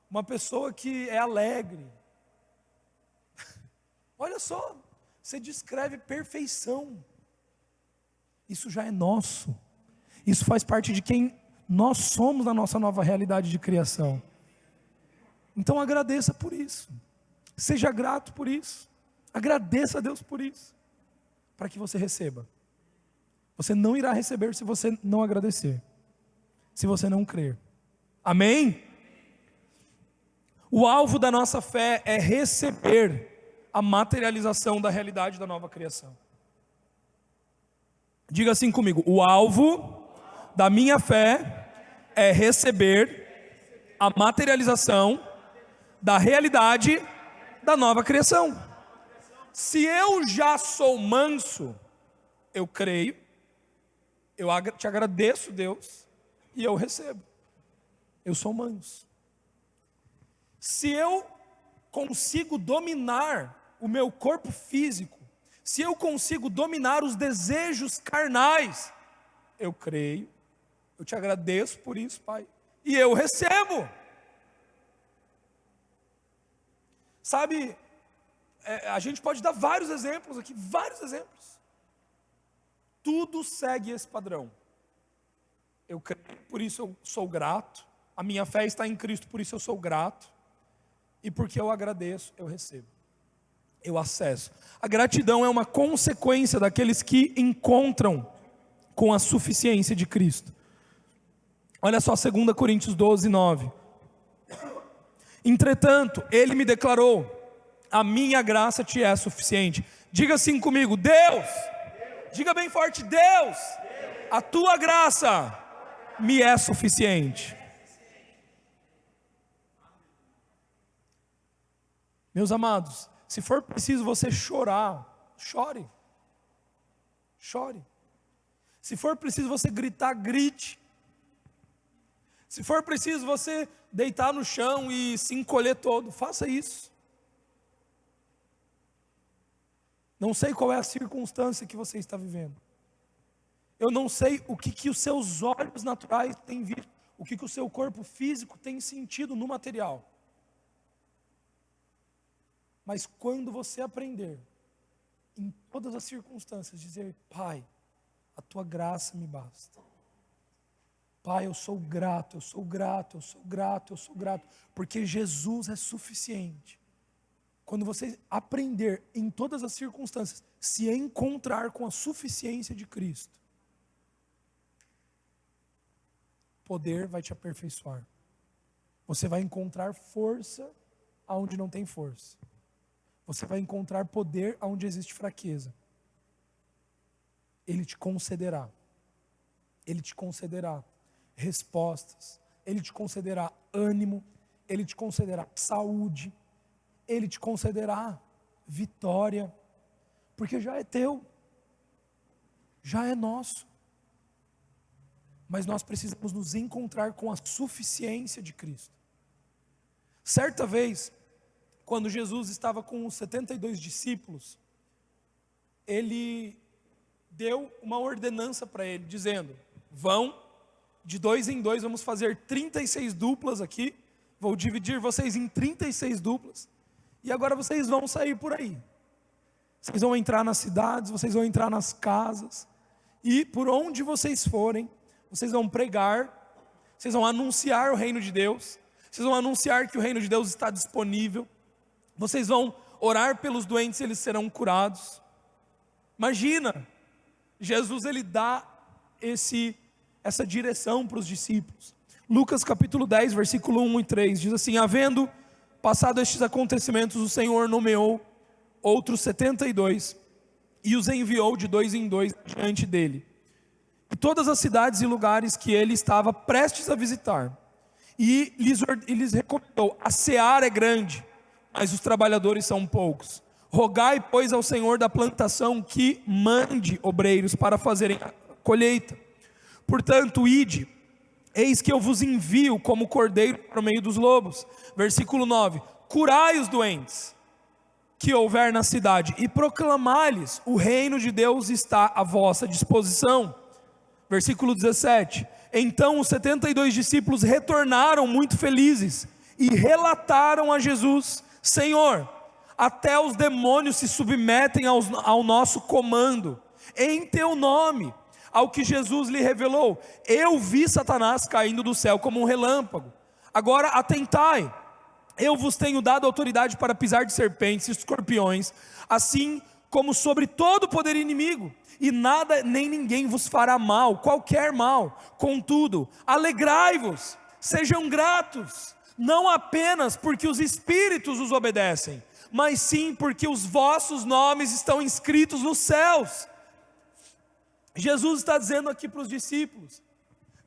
uma pessoa que é alegre? Olha só, você descreve perfeição. Isso já é nosso. Isso faz parte de quem nós somos na nossa nova realidade de criação. Então agradeça por isso. Seja grato por isso. Agradeça a Deus por isso, para que você receba. Você não irá receber se você não agradecer, se você não crer. Amém? O alvo da nossa fé é receber a materialização da realidade da nova criação. Diga assim comigo: o alvo da minha fé é receber a materialização da realidade da nova criação. Se eu já sou manso, eu creio, eu te agradeço, Deus, e eu recebo. Eu sou manso. Se eu consigo dominar o meu corpo físico, se eu consigo dominar os desejos carnais, eu creio, eu te agradeço por isso, Pai, e eu recebo. Sabe, a gente pode dar vários exemplos aqui, vários exemplos. Tudo segue esse padrão. Eu creio, por isso eu sou grato. A minha fé está em Cristo, por isso eu sou grato. E porque eu agradeço, eu recebo. Eu acesso. A gratidão é uma consequência daqueles que encontram com a suficiência de Cristo. Olha só 2 Coríntios 12, 9. Entretanto, ele me declarou: a minha graça te é suficiente. Diga assim comigo: Deus, diga bem forte: Deus, a tua graça me é suficiente. Meus amados, se for preciso você chorar, chore. Chore. Se for preciso você gritar, grite. Se for preciso você deitar no chão e se encolher todo, faça isso. Não sei qual é a circunstância que você está vivendo. Eu não sei o que os seus olhos naturais têm visto, o que o seu corpo físico tem sentido no material. Mas quando você aprender, em todas as circunstâncias, dizer: Pai, a tua graça me basta. Pai, eu sou grato, eu sou grato, eu sou grato, eu sou grato, porque Jesus é suficiente. Quando você aprender em todas as circunstâncias, se encontrar com a suficiência de Cristo, poder vai te aperfeiçoar. Você vai encontrar força aonde não tem força. Você vai encontrar poder aonde existe fraqueza. Ele te concederá. Ele te concederá respostas. Ele te concederá ânimo. Ele te concederá saúde. Ele te concederá vitória. Porque já é teu. Já é nosso. Mas nós precisamos nos encontrar com a suficiência de Cristo. Certa vez, quando Jesus estava com os 72 discípulos, ele deu uma ordenança para ele, dizendo: vão, de 2 em 2, vamos fazer 36 duplas aqui, vou dividir vocês em 36 duplas, e agora vocês vão sair por aí. Vocês vão entrar nas cidades, vocês vão entrar nas casas, e por onde vocês forem, vocês vão pregar, vocês vão anunciar o reino de Deus, vocês vão anunciar que o reino de Deus está disponível, vocês vão orar pelos doentes e eles serão curados. Imagina, Jesus ele dá essa direção para os discípulos. Lucas capítulo 10, versículo 1 e 3, diz assim: havendo passado estes acontecimentos, o Senhor nomeou outros 72 e os enviou de 2 em 2 diante dele, e todas as cidades e lugares que ele estava prestes a visitar, e lhes recomendou: a seara é grande, mas os trabalhadores são poucos. Rogai, pois, ao Senhor da plantação que mande obreiros para fazerem a colheita. Portanto, ide, eis que eu vos envio como cordeiro para o meio dos lobos. Versículo 9: curai os doentes que houver na cidade, e proclamai-lhes: o reino de Deus está à vossa disposição. Versículo 17: então os 72 discípulos retornaram muito felizes, e relataram a Jesus: Senhor, até os demônios se submetem ao nosso comando, em teu nome. Ao que Jesus lhe revelou: eu vi Satanás caindo do céu como um relâmpago. Agora atentai, eu vos tenho dado autoridade para pisar de serpentes e escorpiões, assim como sobre todo o poder inimigo, e nada nem ninguém vos fará mal, qualquer mal. Contudo, alegrai-vos, sejam gratos, não apenas porque os espíritos os obedecem, mas sim porque os vossos nomes estão inscritos nos céus. Jesus está dizendo aqui para os discípulos,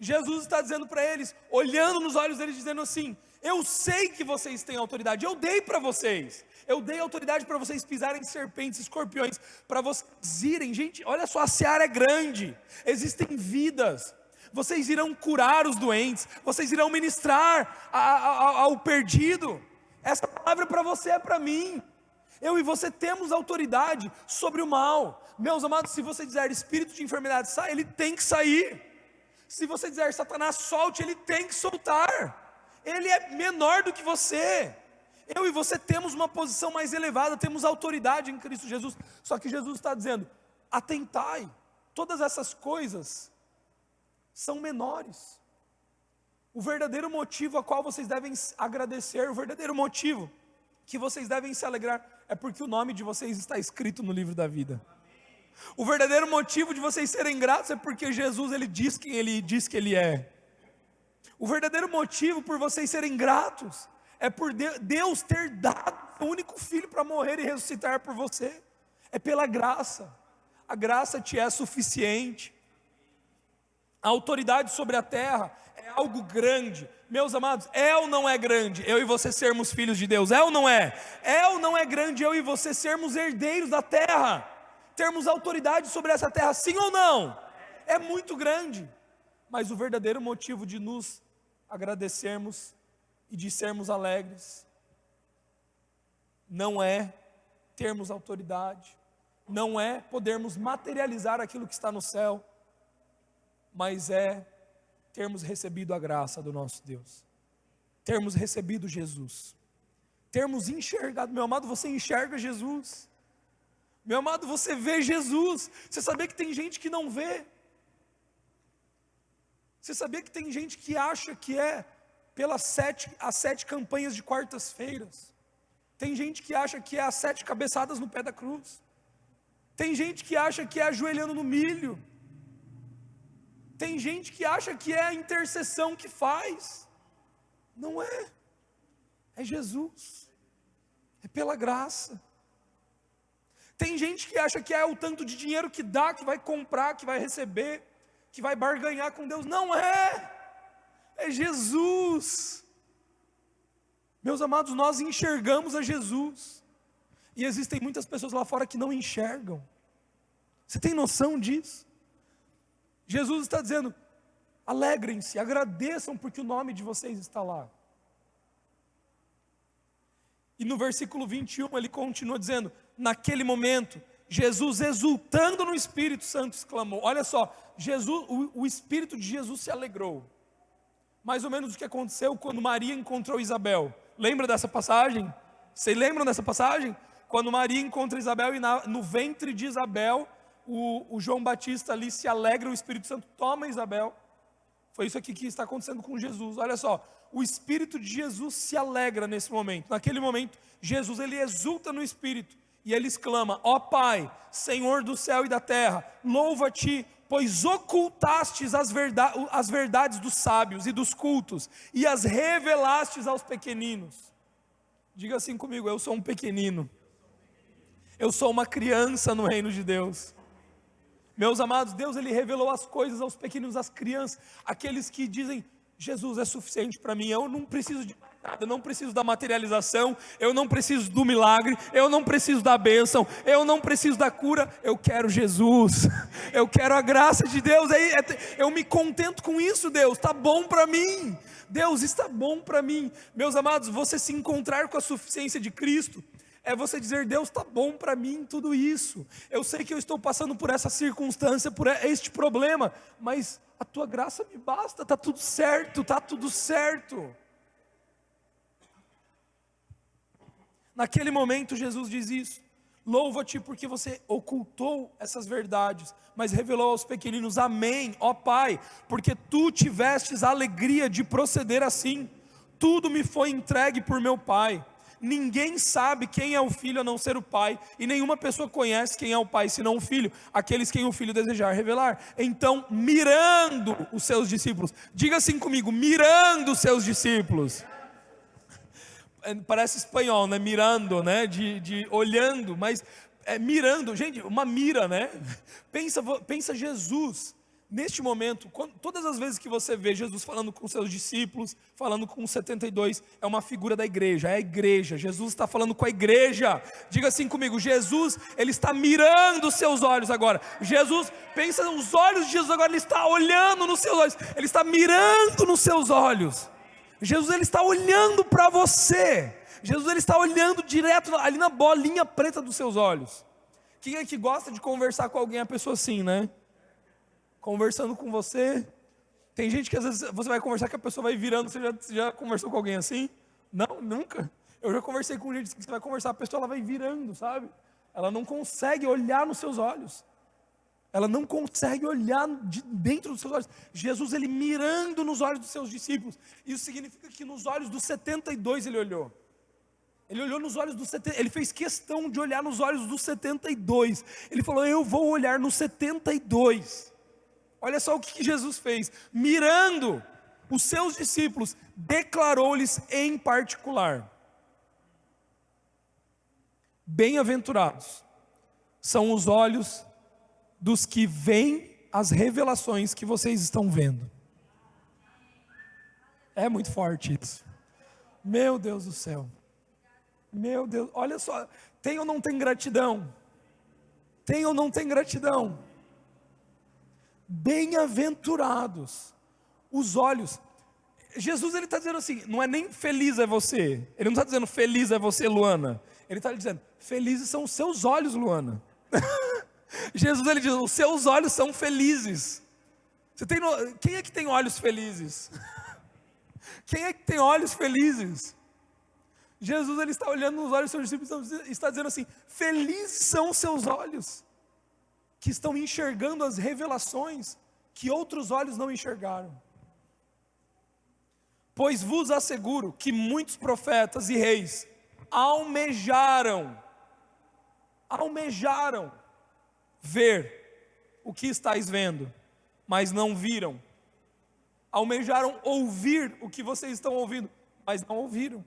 Jesus está dizendo para eles, olhando nos olhos deles, dizendo assim: eu sei que vocês têm autoridade, eu dei para vocês, eu dei autoridade para vocês pisarem serpentes, escorpiões, para vocês irem, gente, olha só, a seara é grande, existem vidas, vocês irão curar os doentes, vocês irão ministrar ao perdido. Essa palavra para você, é para mim. Eu e você temos autoridade sobre o mal. Meus amados, se você dizer espírito de enfermidade sai, ele tem que sair. Se você dizer Satanás solte, ele tem que soltar. Ele é menor do que você. Eu e você temos uma posição mais elevada, temos autoridade em Cristo Jesus. Só que Jesus está dizendo: atentai, todas essas coisas são menores. O verdadeiro motivo a qual vocês devem agradecer, o verdadeiro motivo que vocês devem se alegrar, é porque o nome de vocês está escrito no livro da vida. O verdadeiro motivo de vocês serem gratos é porque Jesus, ele diz quem ele diz que ele é. O verdadeiro motivo por vocês serem gratos é por Deus ter dado o único filho para morrer e ressuscitar por você. É pela graça. A graça te é suficiente. A autoridade sobre a terra é algo grande. Meus amados, é ou não é grande eu e você sermos filhos de Deus? É ou não é? É ou não é grande eu e você sermos herdeiros da terra? Termos autoridade sobre essa terra, sim ou não? É muito grande. Mas o verdadeiro motivo de nos agradecermos e de sermos alegres não é termos autoridade, não é podermos materializar aquilo que está no céu, mas é termos recebido a graça do nosso Deus, termos recebido Jesus, termos enxergado. Meu amado, você enxerga Jesus? Meu amado, você vê Jesus? Você sabia que tem gente que não vê? Você sabia que tem gente que acha que é as 7 campanhas de quartas-feiras? Tem gente que acha que é as 7 cabeçadas no pé da cruz. Tem gente que acha que é ajoelhando no milho. Tem gente que acha que é a intercessão que faz. Não é. É Jesus. É pela graça. Tem gente que acha que é o tanto de dinheiro que dá, que vai comprar, que vai receber, que vai barganhar com Deus. Não é. É Jesus. Meus amados, nós enxergamos a Jesus. E existem muitas pessoas lá fora que não enxergam. Você tem noção disso? Jesus está dizendo: alegrem-se, agradeçam porque o nome de vocês está lá. E no versículo 21 ele continua dizendo: naquele momento, Jesus, exultando no Espírito Santo, exclamou. Olha só, Jesus, o Espírito de Jesus se alegrou. Mais ou menos o que aconteceu quando Maria encontrou Isabel. Lembra dessa passagem? Vocês lembram dessa passagem? Quando Maria encontra Isabel e no ventre de Isabel, o João Batista ali se alegra, o Espírito Santo toma Isabel. Foi isso aqui que está acontecendo com Jesus. Olha só, o Espírito de Jesus se alegra nesse momento. Naquele momento, Jesus, ele exulta no Espírito e ele exclama: ó Pai, Senhor do céu e da terra, louva-te, pois ocultastes as verdades dos sábios e dos cultos e as revelastes aos pequeninos. Diga assim comigo: eu sou um pequenino. Eu sou uma criança no reino de Deus. Meus amados, Deus, ele revelou as coisas aos pequeninos, às crianças, aqueles que dizem: Jesus é suficiente para mim, eu não preciso de nada, eu não preciso da materialização, eu não preciso do milagre, eu não preciso da bênção, eu não preciso da cura, eu quero Jesus, eu quero a graça de Deus, eu me contento com isso. Deus, está bom para mim, Deus está bom para mim. Meus amados, você se encontrar com a suficiência de Cristo é você dizer: Deus, está bom para mim tudo isso, eu sei que eu estou passando por essa circunstância, por este problema, mas a tua graça me basta, está tudo certo, está tudo certo. Naquele momento Jesus diz isso: louva-te porque você ocultou essas verdades, mas revelou aos pequeninos. Amém, ó Pai, porque tu tivestes a alegria de proceder assim, tudo me foi entregue por meu Pai. Ninguém sabe quem é o filho a não ser o pai, e nenhuma pessoa conhece quem é o pai senão o filho, aqueles quem o filho desejar revelar. Então, mirando os seus discípulos, diga assim comigo: mirando os seus discípulos. Parece espanhol, né? Mirando, né? De olhando, mas mirando, gente, uma mira, né? Pensa Jesus. Neste momento, todas as vezes que você vê Jesus falando com seus discípulos, falando com os 72, é uma figura da igreja, é a igreja. Jesus está falando com a igreja. Diga assim comigo: Jesus, Ele está mirando os seus olhos agora. Jesus, pensa nos olhos de Jesus agora, Ele está olhando nos seus olhos, Ele está mirando nos seus olhos. Jesus, Ele está olhando para você. Jesus, Ele está olhando direto ali na bolinha preta dos seus olhos. Quem é que gosta de conversar com alguém, a pessoa assim, né? Conversando com você. Tem gente que às vezes você vai conversar que a pessoa vai virando. Você já conversou com alguém assim? Não, nunca. Eu já conversei com gente que você vai conversar, a pessoa ela vai virando, sabe? Ela não consegue olhar nos seus olhos. Ela não consegue olhar de dentro dos seus olhos. Jesus, Ele mirando nos olhos dos seus discípulos. Isso significa que nos olhos dos 72 Ele olhou. Ele olhou nos olhos dos 70, Ele fez questão de olhar nos olhos dos 72. Ele falou: eu vou olhar nos 72. Olha só o que Jesus fez. Mirando os seus discípulos, declarou-lhes em particular: bem-aventurados são os olhos dos que veem as revelações que vocês estão vendo. É muito forte isso. Meu Deus do céu. Meu Deus, olha só. Tem ou não tem gratidão? Tem ou não tem gratidão? Bem-aventurados os olhos. Jesus, Ele está dizendo assim, não é nem feliz é você. Ele não está dizendo feliz é você, Luana. Ele está dizendo, felizes são os seus olhos, Luana. Jesus, Ele diz, os seus olhos são felizes. Quem é que tem olhos felizes? Quem é que tem olhos felizes? Jesus, Ele está olhando nos olhos dos seus discípulos e está dizendo assim, felizes são os seus olhos, que estão enxergando as revelações que outros olhos não enxergaram. Pois vos asseguro que muitos profetas e reis almejaram ver o que estáis vendo, mas não viram. Almejaram ouvir o que vocês estão ouvindo, mas não ouviram.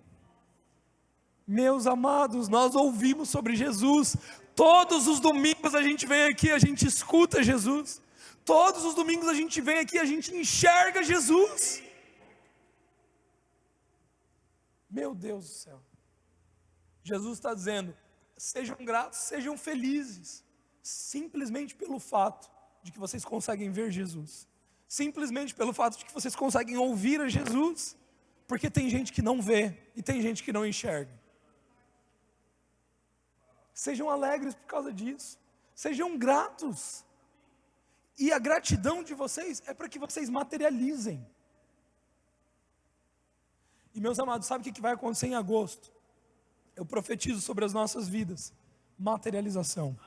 Meus amados, nós ouvimos sobre Jesus. Todos os domingos a gente vem aqui, a gente escuta Jesus. Todos os domingos a gente vem aqui, a gente enxerga Jesus. Meu Deus do céu. Jesus está dizendo, sejam gratos, sejam felizes, simplesmente pelo fato de que vocês conseguem ver Jesus. Simplesmente pelo fato de que vocês conseguem ouvir a Jesus. Porque tem gente que não vê e tem gente que não enxerga. Sejam alegres por causa disso. Sejam gratos. E a gratidão de vocês é para que vocês materializem. E meus amados, sabe o que vai acontecer em agosto? Eu profetizo sobre as nossas vidas. Materialização.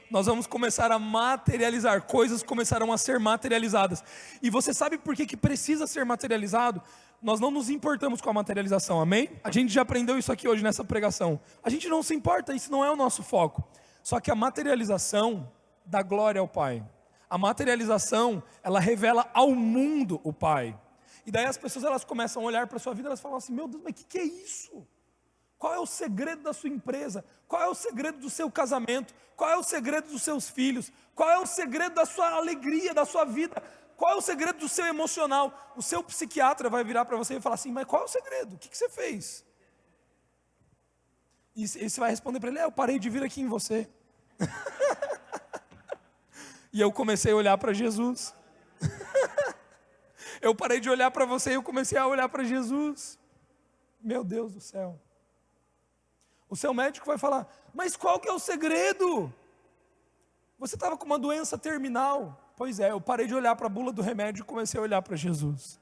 Nós vamos começar a materializar. Coisas começarão a ser materializadas. E você sabe por que precisa ser materializado? Nós não nos importamos com a materialização, amém? A gente já aprendeu isso aqui hoje nessa pregação. A gente não se importa, isso não é o nosso foco. Só que a materialização dá glória ao Pai. A materialização, ela revela ao mundo o Pai. E daí as pessoas elas começam a olhar para a sua vida e elas falam assim, meu Deus, mas o que é isso? Qual é o segredo da sua empresa? Qual é o segredo do seu casamento? Qual é o segredo dos seus filhos? Qual é o segredo da sua alegria, da sua vida? Qual é o segredo do seu emocional? O seu psiquiatra vai virar para você e falar assim, mas qual é o segredo? O que você fez? E você vai responder para ele, eu parei de vir aqui em você. E eu comecei a olhar para Jesus. Eu parei de olhar para você e eu comecei a olhar para Jesus. Meu Deus do céu. O seu médico vai falar, mas qual que é o segredo? Você estava com uma doença terminal. Pois é, eu parei de olhar para a bula do remédio e comecei a olhar para Jesus.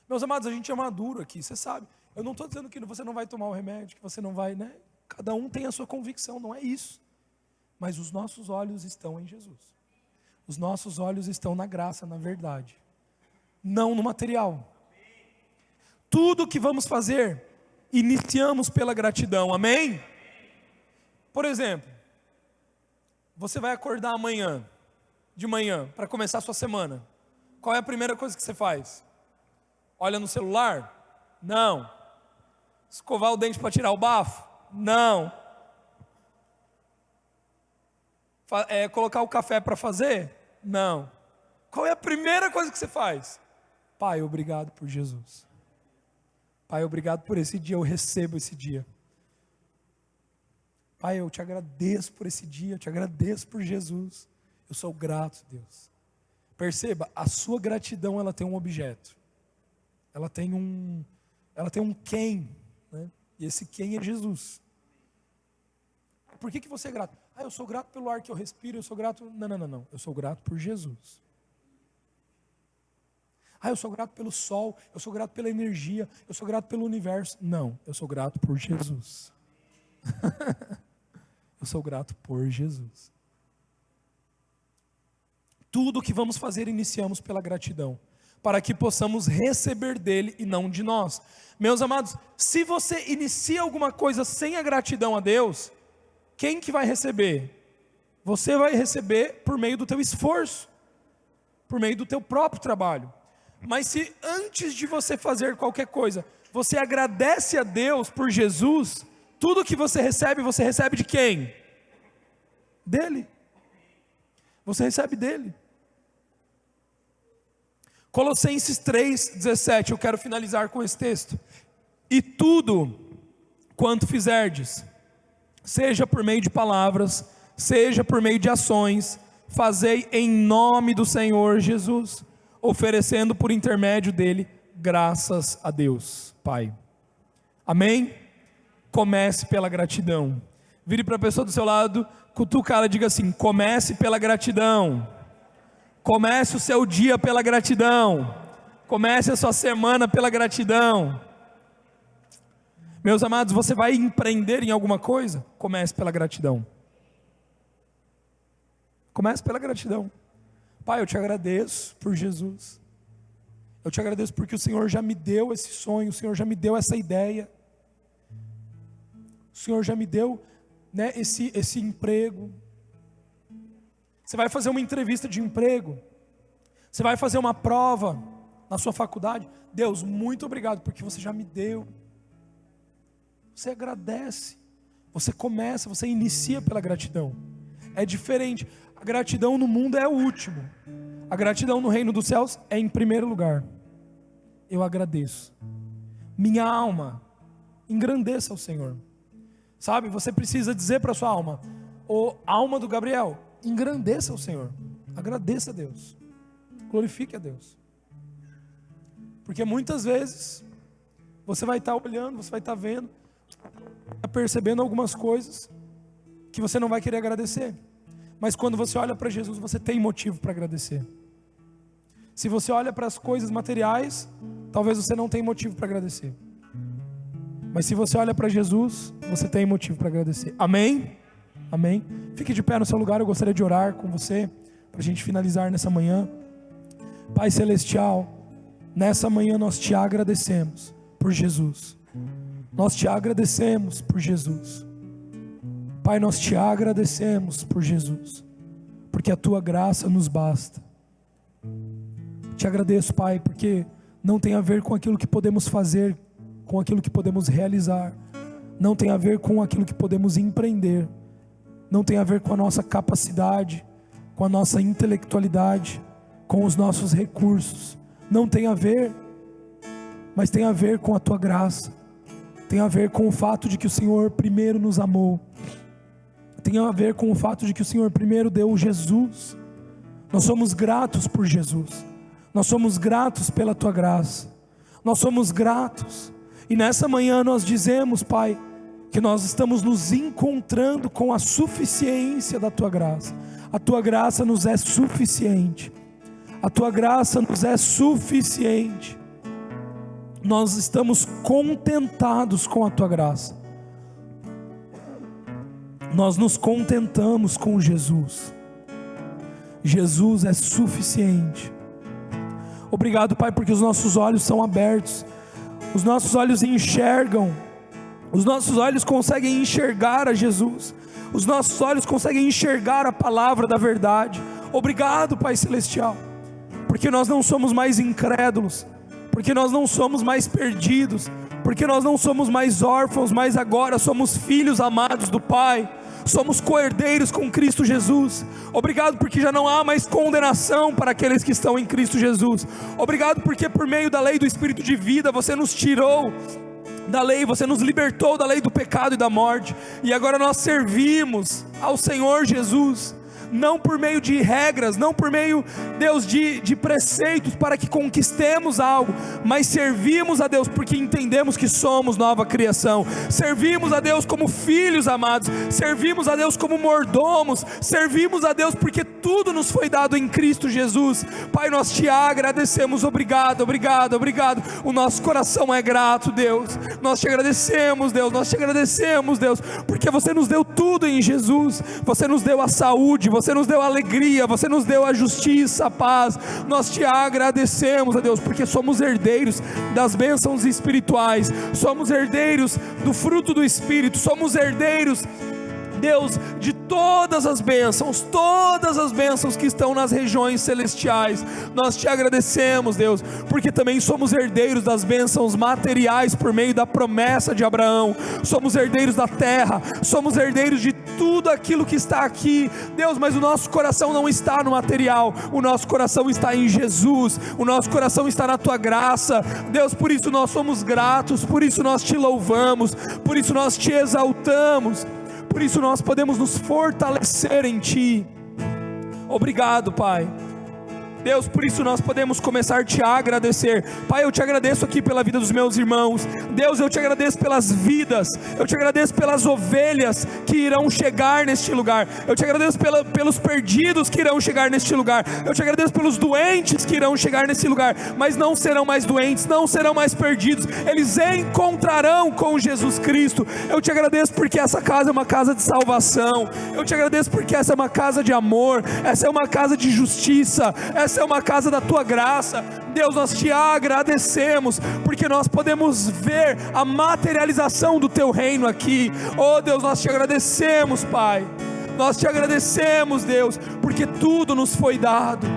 Meus amados, a gente é maduro aqui, você sabe. Eu não estou dizendo que você não vai tomar o remédio, que você não vai, né? Cada um tem a sua convicção, não é isso. Mas os nossos olhos estão em Jesus. Os nossos olhos estão na graça, na verdade. Não no material. Tudo que vamos fazer, iniciamos pela gratidão, amém? Por exemplo, você vai acordar amanhã, de manhã, para começar a sua semana. Qual é a primeira coisa que você faz? Olha no celular? Não. Escovar o dente para tirar o bafo? Não. colocar o café para fazer? Não. Qual é a primeira coisa que você faz? Pai, obrigado por Jesus. Pai, obrigado por esse dia, eu recebo esse dia. Pai, eu te agradeço por esse dia, eu te agradeço por Jesus. Eu sou grato, Deus. Perceba, a sua gratidão, ela tem um objeto. Ela tem um quem, né? E esse quem é Jesus. Por que você é grato? Eu sou grato pelo ar que eu respiro, eu sou grato... Não. Eu sou grato por Jesus. Eu sou grato pelo sol, eu sou grato pela energia, eu sou grato pelo universo. Não, eu sou grato por Jesus. Eu sou grato por Jesus. Tudo o que vamos fazer, iniciamos pela gratidão, para que possamos receber dele e não de nós. Meus amados, se você inicia alguma coisa sem a gratidão a Deus, quem que vai receber? Você vai receber por meio do teu esforço, por meio do teu próprio trabalho. Mas se antes de você fazer qualquer coisa, você agradece a Deus por Jesus, tudo que você recebe de quem? Dele. Você recebe dele. Colossenses 3,17, eu quero finalizar com esse texto. E tudo quanto fizerdes, seja por meio de palavras, seja por meio de ações, fazei em nome do Senhor Jesus, oferecendo por intermédio dele graças a Deus, Pai. Amém? Comece pela gratidão. Vire para a pessoa do seu lado, cutuca ela e diga assim: comece pela gratidão. Comece o seu dia pela gratidão. Comece a sua semana pela gratidão. Meus amados, você vai empreender em alguma coisa? Comece pela gratidão. Comece pela gratidão. Pai, eu te agradeço por Jesus. Eu te agradeço porque o Senhor já me deu esse sonho, o Senhor já me deu essa ideia. O Senhor já me deu, né, esse emprego. Você vai fazer uma entrevista de emprego. Você vai fazer uma prova na sua faculdade. Deus, muito obrigado porque você já me deu. Você agradece. Você começa, você inicia pela gratidão. É diferente. A gratidão no mundo é o último. A gratidão no reino dos céus é em primeiro lugar. Eu agradeço. Minha alma, engrandeça ao Senhor. Sabe, você precisa dizer para a sua alma: ô alma do Gabriel, engrandeça ao Senhor. Agradeça a Deus. Glorifique a Deus. Porque muitas vezes você vai estar olhando, você vai estar vendo, está percebendo algumas coisas que você não vai querer agradecer. Mas quando você olha para Jesus, você tem motivo para agradecer. Se você olha para as coisas materiais, talvez você não tenha motivo para agradecer. Mas se você olha para Jesus, você tem motivo para agradecer. Amém? Amém? Fique de pé no seu lugar, eu gostaria de orar com você, para a gente finalizar nessa manhã. Pai Celestial, nessa manhã nós te agradecemos por Jesus. Nós te agradecemos por Jesus. Pai, nós te agradecemos por Jesus, porque a tua graça nos basta. Te agradeço, Pai, porque não tem a ver com aquilo que podemos fazer, com aquilo que podemos realizar, não tem a ver com aquilo que podemos empreender, não tem a ver com a nossa capacidade, com a nossa intelectualidade, com os nossos recursos, não tem a ver, mas tem a ver com a tua graça, tem a ver com o fato de que o Senhor primeiro nos amou, tem a ver com o fato de que o Senhor primeiro deu Jesus. Nós somos gratos por Jesus, nós somos gratos pela tua graça, nós somos gratos, e nessa manhã nós dizemos, Pai, que nós estamos nos encontrando com a suficiência da tua graça. A tua graça nos é suficiente, a tua graça nos é suficiente. Nós estamos contentados com a tua graça. Nós nos contentamos com Jesus. Jesus é suficiente. Obrigado, Pai, porque os nossos olhos são abertos, os nossos olhos enxergam, os nossos olhos conseguem enxergar a Jesus, os nossos olhos conseguem enxergar a palavra da verdade. Obrigado, Pai Celestial, porque nós não somos mais incrédulos, porque nós não somos mais perdidos, porque nós não somos mais órfãos, mas agora somos filhos amados do Pai, somos co-herdeiros com Cristo Jesus. Obrigado porque já não há mais condenação para aqueles que estão em Cristo Jesus. Obrigado porque por meio da lei do Espírito de vida, você nos tirou da lei, você nos libertou da lei do pecado e da morte, e agora nós servimos ao Senhor Jesus, não por meio de regras, não por meio, Deus, de preceitos para que conquistemos algo, mas servimos a Deus porque entendemos que somos nova criação, servimos a Deus como filhos amados, servimos a Deus como mordomos, servimos a Deus porque tudo nos foi dado em Cristo Jesus. Pai, nós te agradecemos, obrigado, obrigado, obrigado. O nosso coração é grato, Deus. Nós te agradecemos, Deus, nós te agradecemos, Deus, porque você nos deu tudo em Jesus. Você nos deu a saúde, você nos deu a alegria, você nos deu a justiça, a paz. Nós te agradecemos, a Deus, porque somos herdeiros das bênçãos espirituais, somos herdeiros do fruto do Espírito, somos herdeiros, Deus, de todas as bênçãos que estão nas regiões celestiais. Nós te agradecemos, Deus, porque também somos herdeiros das bênçãos materiais por meio da promessa de Abraão. Somos herdeiros da terra, somos herdeiros de tudo aquilo que está aqui, Deus, mas o nosso coração não está no material, o nosso coração está em Jesus, o nosso coração está na tua graça, Deus. Por isso nós somos gratos, por isso nós te louvamos, por isso nós te exaltamos, por isso nós podemos nos fortalecer em ti. Obrigado, Pai. Deus, por isso nós podemos começar a te agradecer. Pai, eu te agradeço aqui pela vida dos meus irmãos. Deus, eu te agradeço pelas vidas, eu te agradeço pelas ovelhas que irão chegar neste lugar, eu te agradeço pelos perdidos que irão chegar neste lugar, eu te agradeço pelos doentes que irão chegar nesse lugar, mas não serão mais doentes, não serão mais perdidos, eles encontrarão com Jesus Cristo. Eu te agradeço porque essa casa é uma casa de salvação, eu te agradeço porque essa é uma casa de amor, essa é uma casa de justiça, essa é uma casa da tua graça. Deus, nós te agradecemos porque nós podemos ver a materialização do teu reino aqui. Oh Deus, nós te agradecemos, Pai, nós te agradecemos, Deus, porque tudo nos foi dado.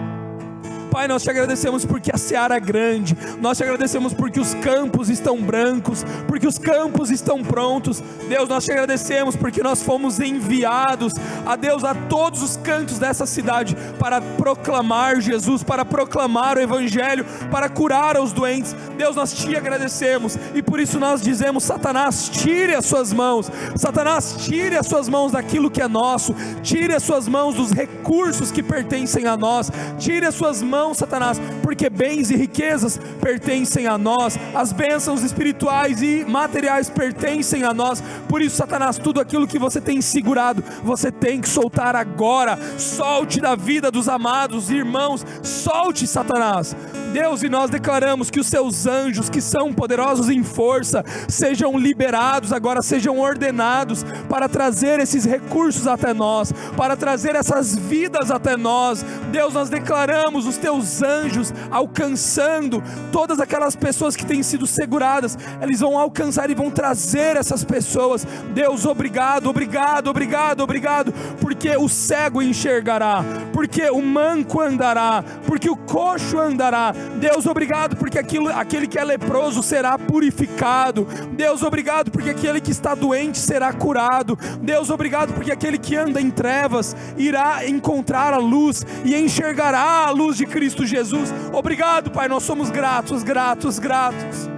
Pai, nós te agradecemos porque a seara é grande, nós te agradecemos porque os campos estão brancos, porque os campos estão prontos. Deus, nós te agradecemos porque nós fomos enviados, a Deus, a todos os cantos dessa cidade para proclamar Jesus, para proclamar o Evangelho, para curar os doentes. Deus, nós te agradecemos e por isso nós dizemos: Satanás, tire as suas mãos, Satanás, tire as suas mãos daquilo que é nosso, tire as suas mãos dos recursos que pertencem a nós, tire as suas mãos, Satanás, porque bens e riquezas pertencem a nós, as bênçãos espirituais e materiais pertencem a nós. Por isso, Satanás, tudo aquilo que você tem segurado, você tem que soltar agora. Solte da vida dos amados irmãos, solte, Satanás. Deus, e nós declaramos que os seus anjos, que são poderosos em força, sejam liberados agora, sejam ordenados para trazer esses recursos até nós, para trazer essas vidas até nós. Deus, nós declaramos os teus anjos alcançando todas aquelas pessoas que têm sido seguradas, eles vão alcançar e vão trazer essas pessoas. Deus, obrigado, obrigado, obrigado, obrigado, porque o cego enxergará, porque o manco andará, porque o coxo andará. Deus, obrigado porque aquele que é leproso será purificado. Deus, obrigado porque aquele que está doente será curado. Deus, obrigado porque aquele que anda em trevas irá encontrar a luz e enxergará a luz de Cristo Jesus. Obrigado, Pai, nós somos gratos, gratos, gratos.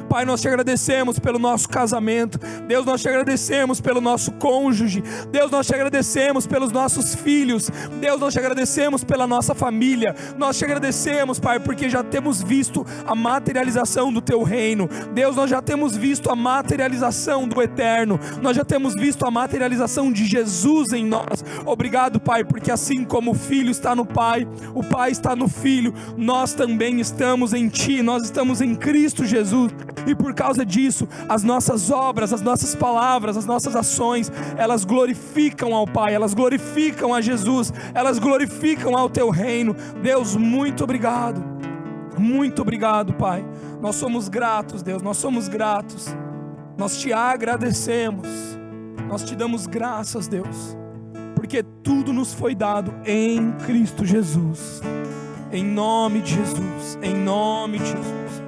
Pai, nós te agradecemos pelo nosso casamento. Deus, nós te agradecemos pelo nosso cônjuge. Deus, nós te agradecemos pelos nossos filhos. Deus, nós te agradecemos pela nossa família. Nós te agradecemos, Pai, porque já temos visto a materialização do teu reino. Deus, nós já temos visto a materialização do eterno. Nós já temos visto a materialização de Jesus em nós. Obrigado, Pai, porque assim como o Filho está no Pai, o Pai está no Filho, nós também estamos em Ti, nós estamos em Cristo Jesus. E por causa disso, as nossas obras, as nossas palavras, as nossas ações, elas glorificam ao Pai, elas glorificam a Jesus, elas glorificam ao teu reino. Deus, muito obrigado, Pai. Nós somos gratos, Deus, nós somos gratos, nós te agradecemos, nós te damos graças, Deus, porque tudo nos foi dado em Cristo Jesus, em nome de Jesus, em nome de Jesus.